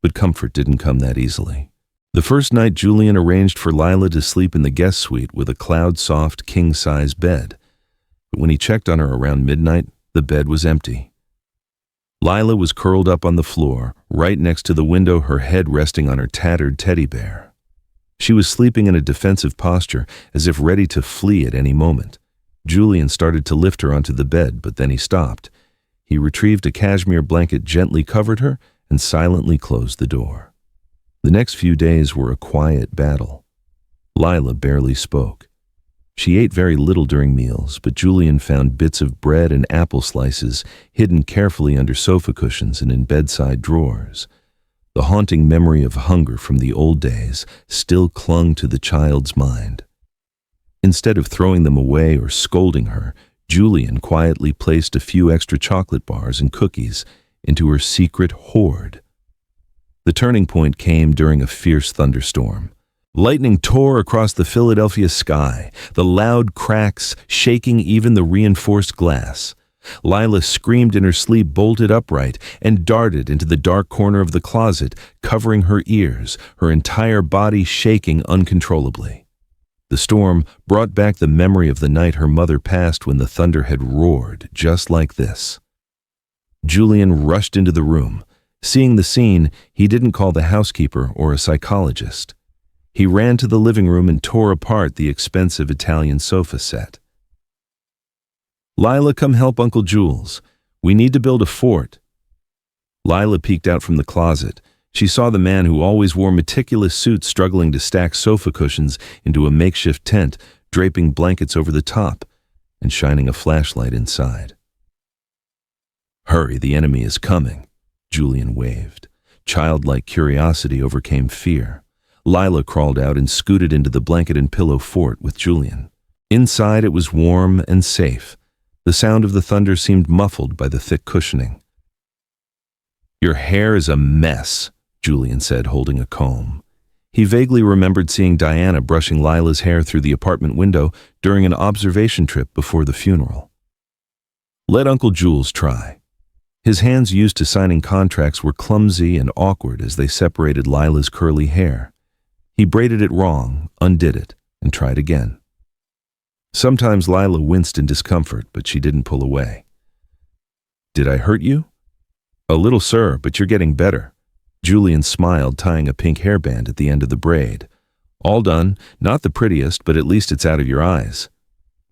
But comfort didn't come that easily. The first night, Julian arranged for Lila to sleep in the guest suite with a cloud-soft, king-size bed. But when he checked on her around midnight, the bed was empty. Lila was curled up on the floor, right next to the window, her head resting on her tattered teddy bear. She was sleeping in a defensive posture, as if ready to flee at any moment. Julian started to lift her onto the bed, but then he stopped. He retrieved a cashmere blanket, gently covered her, and silently closed the door. The next few days were a quiet battle. Lila barely spoke. She ate very little during meals, but Julian found bits of bread and apple slices hidden carefully under sofa cushions and in bedside drawers. The haunting memory of hunger from the old days still clung to the child's mind. Instead of throwing them away or scolding her, Julian quietly placed a few extra chocolate bars and cookies into her secret hoard. The turning point came during a fierce thunderstorm. Lightning tore across the Philadelphia sky, the loud cracks shaking even the reinforced glass. Lila screamed in her sleep, bolted upright, and darted into the dark corner of the closet, covering her ears, her entire body shaking uncontrollably. The storm brought back the memory of the night her mother passed when the thunder had roared just like this. Julian rushed into the room. Seeing the scene, he didn't call the housekeeper or a psychologist. He ran to the living room and tore apart the expensive Italian sofa set. "Lila, come help Uncle Jules. We need to build a fort." Lila peeked out from the closet. She saw the man who always wore meticulous suits struggling to stack sofa cushions into a makeshift tent, draping blankets over the top and shining a flashlight inside. "Hurry, the enemy is coming," Julian waved. Childlike curiosity overcame fear. Lila crawled out and scooted into the blanket and pillow fort with Julian. Inside it was warm and safe. The sound of the thunder seemed muffled by the thick cushioning. "Your hair is a mess," Julian said, holding a comb. He vaguely remembered seeing Diana brushing Lila's hair through the apartment window during an observation trip before the funeral. Let Uncle Jules try. His hands used to signing contracts were clumsy and awkward as they separated Lila's curly hair. He braided it wrong, undid it, and tried again. Sometimes Lila winced in discomfort, but she didn't pull away. Did I hurt you? A little, sir, but you're getting better. Julian smiled, tying a pink hairband at the end of the braid. All done, not the prettiest, but at least it's out of your eyes.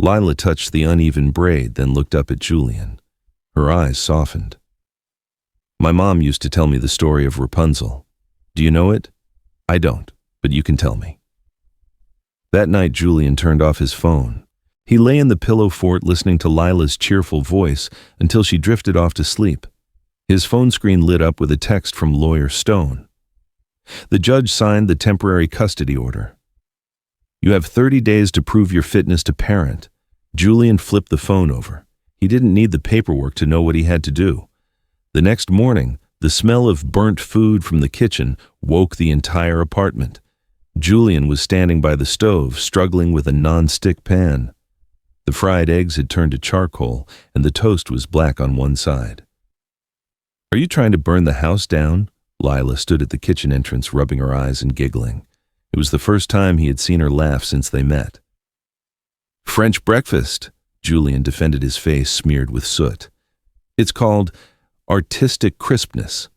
Lila touched the uneven braid, then looked up at Julian. Her eyes softened. My mom used to tell me the story of Rapunzel. Do you know it? I don't, but you can tell me. That night, Julian turned off his phone. He lay in the pillow fort listening to Lila's cheerful voice until she drifted off to sleep. His phone screen lit up with a text from Lawyer Stone. The judge signed the temporary custody order. You have 30 days to prove your fitness to parent. Julian flipped the phone over. He didn't need the paperwork to know what he had to do. The next morning, the smell of burnt food from the kitchen woke the entire apartment. Julian was standing by the stove, struggling with a non-stick pan. The fried eggs had turned to charcoal, and the toast was black on one side. Are you trying to burn the house down? Lila stood at the kitchen entrance, rubbing her eyes and giggling. It was the first time he had seen her laugh since they met. French breakfast, Julian defended, his face smeared with soot. It's called artistic crispness.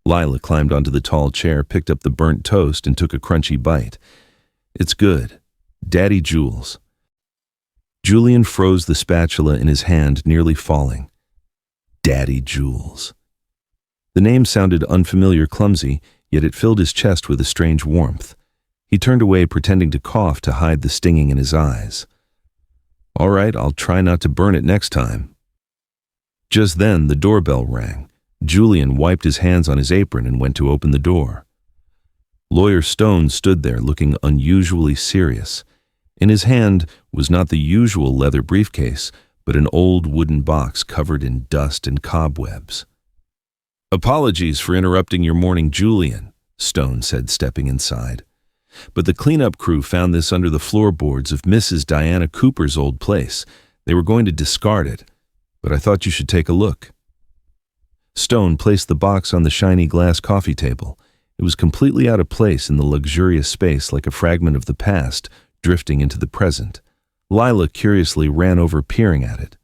Lila climbed onto the tall chair, picked up the burnt toast, and took a crunchy bite. It's good. Daddy Jules. Julian froze the spatula in his hand, nearly falling. Daddy Jules. The name sounded unfamiliar, clumsy, yet it filled his chest with a strange warmth. He turned away, pretending to cough to hide the stinging in his eyes. All right, I'll try not to burn it next time. Just then, the doorbell rang. Julian wiped his hands on his apron and went to open the door. Lawyer Stone stood there, looking unusually serious. In his hand was not the usual leather briefcase, but an old wooden box covered in dust and cobwebs. Apologies for interrupting your morning, Julian, Stone said, stepping inside. But the cleanup crew found this under the floorboards of Mrs. Diana Cooper's old place. They were going to discard it, but I thought you should take a look. Stone placed the box on the shiny glass coffee table. It was completely out of place in the luxurious space, like a fragment of the past drifting into the present. Lila curiously ran over, peering at it.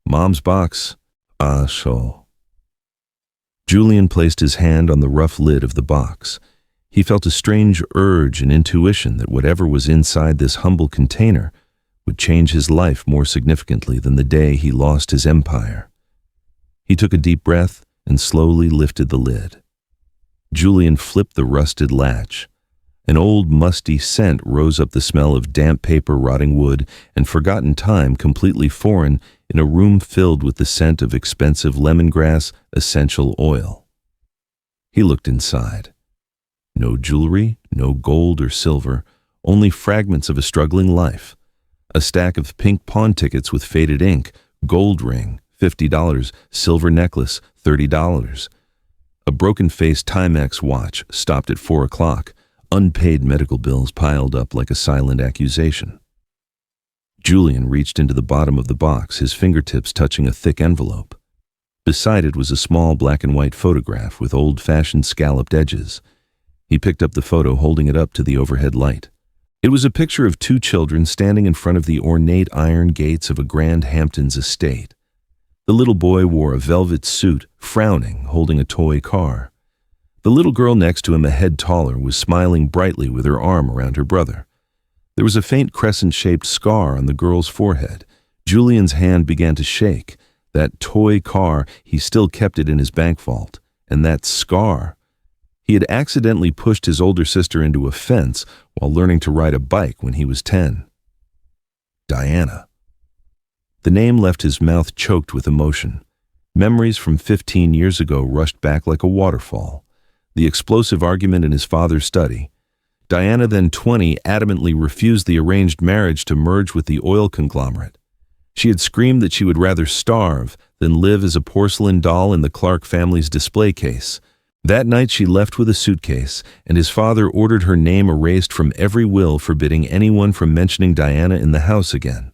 Mom's box. Ah, so. Julian placed his hand on the rough lid of the box. He felt a strange urge and intuition that whatever was inside this humble container would change his life more significantly than the day he lost his empire. He took a deep breath and slowly lifted the lid. Julian flipped the rusted latch. An old, musty scent rose up, the smell of damp paper, rotting wood, and forgotten time, completely foreign in a room filled with the scent of expensive lemongrass essential oil. He looked inside. No jewelry, no gold or silver, only fragments of a struggling life. A stack of pink pawn tickets with faded ink, gold ring, $50, silver necklace, $30. A broken-faced Timex watch stopped at 4 o'clock. Unpaid medical bills piled up like a silent accusation. Julian reached into the bottom of the box, his fingertips touching a thick envelope. Beside it was a small black and white photograph with old-fashioned scalloped edges. He picked up the photo, holding it up to the overhead light. It was a picture of two children standing in front of the ornate iron gates of a grand Hamptons estate. The little boy wore a velvet suit, frowning, holding a toy car. The little girl next to him, a head taller, was smiling brightly with her arm around her brother. There was a faint crescent-shaped scar on the girl's forehead. Julian's hand began to shake. That toy car, he still kept it in his bank vault. And that scar. He had accidentally pushed his older sister into a fence while learning to ride a bike when he was 10. Diana. The name left his mouth choked with emotion. Memories from 15 years ago rushed back like a waterfall. The explosive argument in his father's study. Diana, then 20, adamantly refused the arranged marriage to merge with the oil conglomerate. She had screamed that she would rather starve than live as a porcelain doll in the Clark family's display case. That night she left with a suitcase, and his father ordered her name erased from every will, forbidding anyone from mentioning Diana in the house again.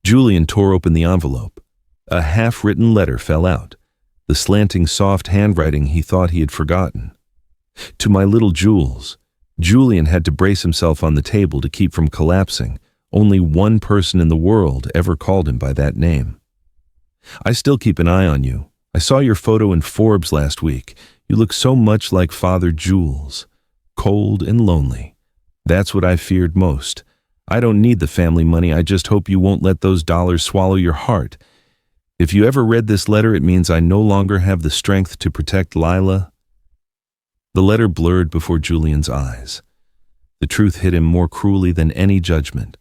Julian tore open the envelope. A half-written letter fell out, the slanting soft handwriting he thought he had forgotten. To my little Jules. Julian had to brace himself on the table to keep from collapsing. Only one person in the world ever called him by that name. I still keep an eye on you. I saw your photo in Forbes last week. You look so much like Father Jules. Cold and lonely. That's what I feared most. I don't need the family money. I just hope you won't let those dollars swallow your heart. If you ever read this letter, it means I no longer have the strength to protect Lila. The letter blurred before Julian's eyes. The truth hit him more cruelly than any judgment.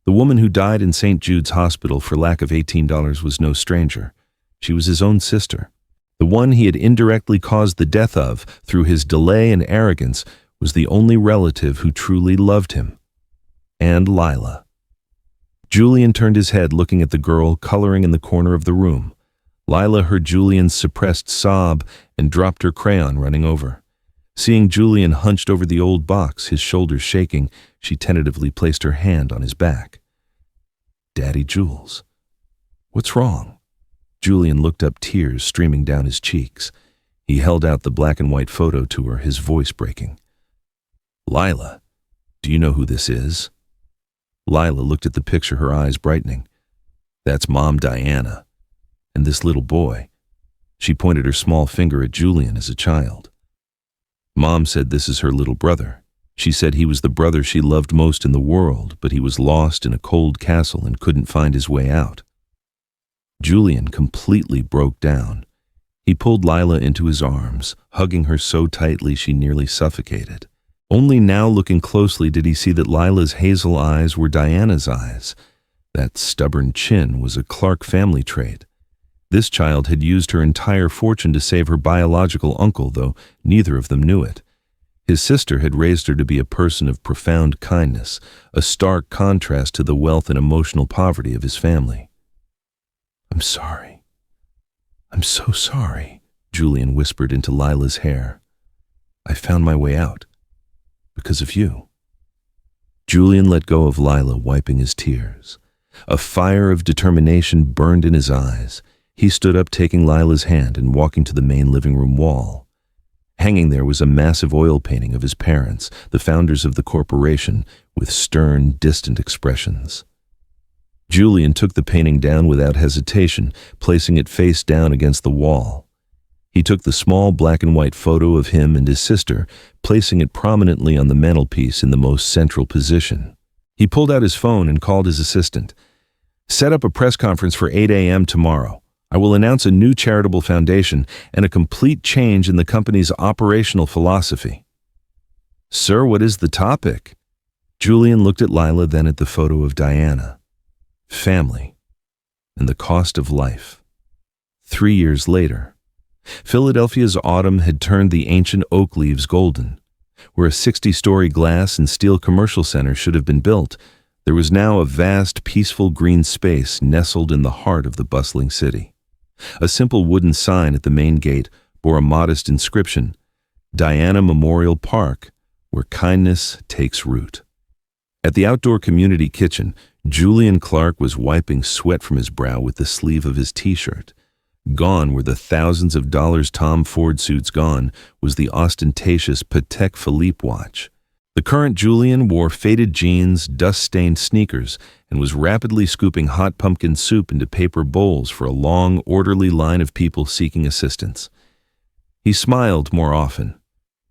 The woman who died in St. Jude's Hospital for lack of $18 was no stranger. She was his own sister. The one he had indirectly caused the death of through his delay and arrogance was the only relative who truly loved him. And Lila. Julian turned his head, looking at the girl coloring in the corner of the room. Lila heard Julian's suppressed sob and dropped her crayon, running over. Seeing Julian hunched over the old box, his shoulders shaking, she tentatively placed her hand on his back. "Daddy Jules, what's wrong?" Julian looked up, tears streaming down his cheeks. He held out the black and white photo to her, his voice breaking. "Lila, do you know who this is?" Lila looked at the picture, her eyes brightening. "That's Mom Diana. And this little boy." She pointed her small finger at Julian as a child. "Mom said this is her little brother. She said he was the brother she loved most in the world, but he was lost in a cold castle and couldn't find his way out." Julian completely broke down. He pulled Lila into his arms, hugging her so tightly she nearly suffocated. Only now, looking closely, did he see that Lila's hazel eyes were Diana's eyes. That stubborn chin was a Clark family trait. This child had used her entire fortune to save her biological uncle, though neither of them knew it. His sister had raised her to be a person of profound kindness, a stark contrast to the wealth and emotional poverty of his family. "I'm sorry. I'm so sorry," Julian whispered into Lila's hair. "I found my way out. Because of you." Julian let go of Lila, wiping his tears. A fire of determination burned in his eyes. He stood up, taking Lila's hand and walking to the main living room wall. Hanging there was a massive oil painting of his parents, the founders of the corporation, with stern, distant expressions. Julian took the painting down without hesitation, placing it face down against the wall. He took the small black and white photo of him and his sister, placing it prominently on the mantelpiece in the most central position. He pulled out his phone and called his assistant. "Set up a press conference for 8 a.m. tomorrow. I will announce a new charitable foundation and a complete change in the company's operational philosophy." "Sir, what is the topic?" Julian looked at Lila, then at the photo of Diana. Family and the cost of life. 3 years later. Philadelphia's autumn had turned the ancient oak leaves golden. Where a 60-story glass and steel commercial center should have been built, there was now a vast, peaceful green space nestled in the heart of the bustling city. A simple wooden sign at the main gate bore a modest inscription, "Diana Memorial Park, where kindness takes root." At the outdoor community kitchen, Julian Clark was wiping sweat from his brow with the sleeve of his t-shirt. Gone were the thousands of dollars Tom Ford suits, gone was the ostentatious Patek Philippe watch. The current Julian wore faded jeans, dust-stained sneakers, and was rapidly scooping hot pumpkin soup into paper bowls for a long, orderly line of people seeking assistance. He smiled more often.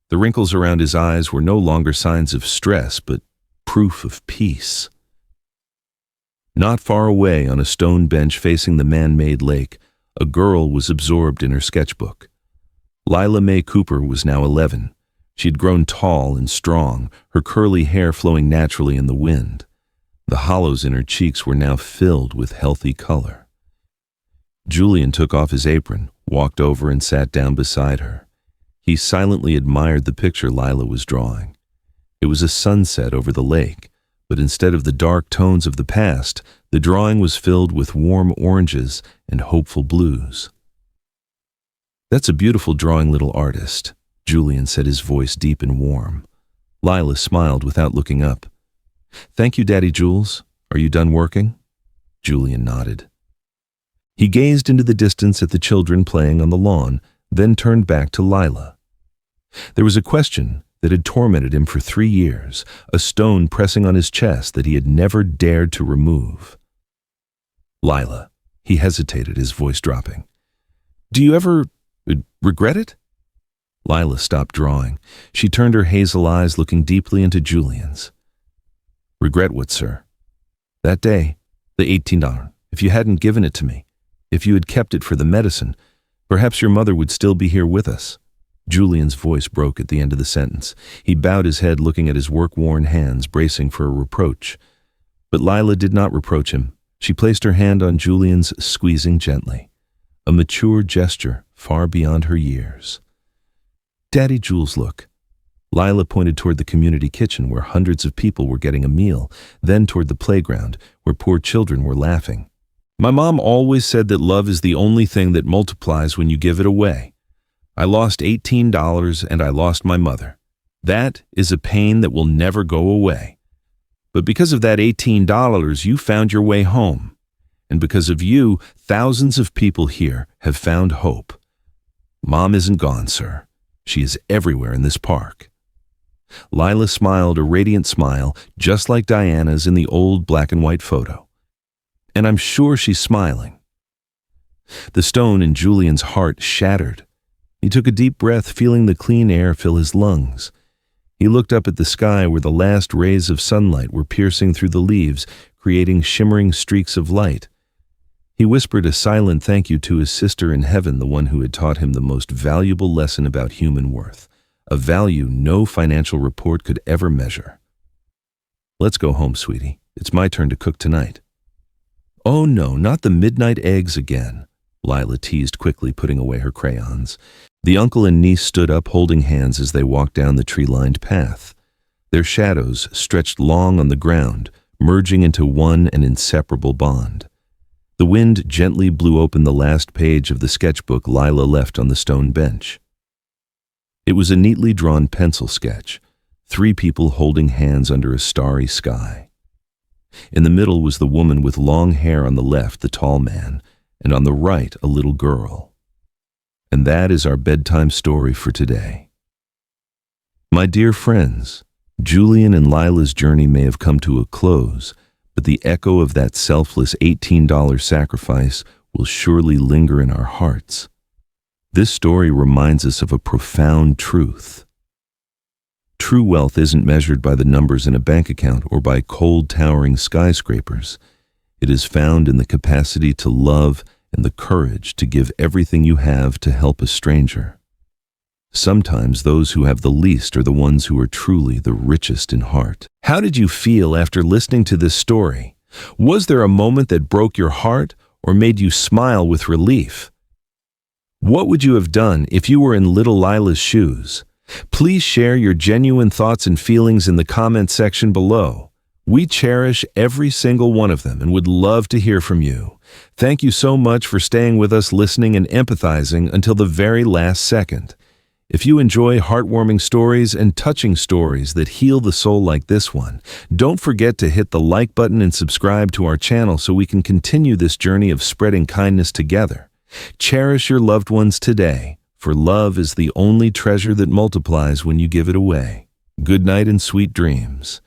The wrinkles around his eyes were no longer signs of stress, but proof of peace. Not far away, on a stone bench facing the man-made lake, a girl was absorbed in her sketchbook. Lila Mae Cooper was now 11. She had grown tall and strong, her curly hair flowing naturally in the wind. The hollows in her cheeks were now filled with healthy color. Julian took off his apron, walked over and sat down beside her. He silently admired the picture Lila was drawing. It was a sunset over the lake, but instead of the dark tones of the past, the drawing was filled with warm oranges and hopeful blues. "That's a beautiful drawing, little artist," Julian said, his voice deep and warm. Lila smiled without looking up. "Thank you, Daddy Jules. Are you done working?" Julian nodded. He gazed into the distance at the children playing on the lawn, then turned back to Lila. There was a question that had tormented him for 3 years, a stone pressing on his chest that he had never dared to remove. Lila, he hesitated, his voice dropping. Do you ever regret it? Lila stopped drawing. She turned her hazel eyes, looking deeply into Julian's. Regret what, sir? That day, the $18. If you hadn't given it to me, if you had kept it for the medicine, perhaps your mother would still be here with us. Julian's voice broke at the end of the sentence. He bowed his head, looking at his work-worn hands, bracing for a reproach. But Lila did not reproach him. She placed her hand on Julian's, squeezing gently. A mature gesture far beyond her years. Daddy, Jules, look. Lila pointed toward the community kitchen where hundreds of people were getting a meal, then toward the playground where poor children were laughing. My mom always said that love is the only thing that multiplies when you give it away. I lost $18 and I lost my mother. That is a pain that will never go away. But because of that $18, you found your way home. And because of you, thousands of people here have found hope. Mom isn't gone, sir. She is everywhere in this park. Lila smiled a radiant smile, just like Diana's in the old black and white photo. And I'm sure she's smiling. The stone in Julian's heart shattered. He took a deep breath, feeling the clean air fill his lungs. He looked up at the sky where the last rays of sunlight were piercing through the leaves, creating shimmering streaks of light. He whispered a silent thank you to his sister in heaven, the one who had taught him the most valuable lesson about human worth, a value no financial report could ever measure. Let's go home, sweetie. It's my turn to cook tonight. Oh no, not the midnight eggs again, Lila teased quickly, putting away her crayons. The uncle and niece stood up, holding hands as they walked down the tree-lined path. Their shadows stretched long on the ground, merging into one an inseparable bond. The wind gently blew open the last page of the sketchbook Lila left on the stone bench. It was a neatly drawn pencil sketch, 3 people holding hands under a starry sky. In the middle was the woman with long hair, on the left the tall man, and on the right a little girl. And that is our bedtime story for today. My dear friends, Julian and Lila's journey may have come to a close, but the echo of that selfless $18 sacrifice will surely linger in our hearts. This story reminds us of a profound truth. True wealth isn't measured by the numbers in a bank account or by cold, towering skyscrapers. It is found in the capacity to love and the courage to give everything you have to help a stranger. Sometimes those who have the least are the ones who are truly the richest in heart. How did you feel after listening to this story? Was there a moment that broke your heart or made you smile with relief? What would you have done if you were in little Lila's shoes? Please share your genuine thoughts and feelings in the comment section below. We cherish every single one of them and would love to hear from you. Thank you so much for staying with us, listening and empathizing until the very last second. If you enjoy heartwarming stories and touching stories that heal the soul like this one, don't forget to hit the like button and subscribe to our channel so we can continue this journey of spreading kindness together. Cherish your loved ones today, for love is the only treasure that multiplies when you give it away. Good night and sweet dreams.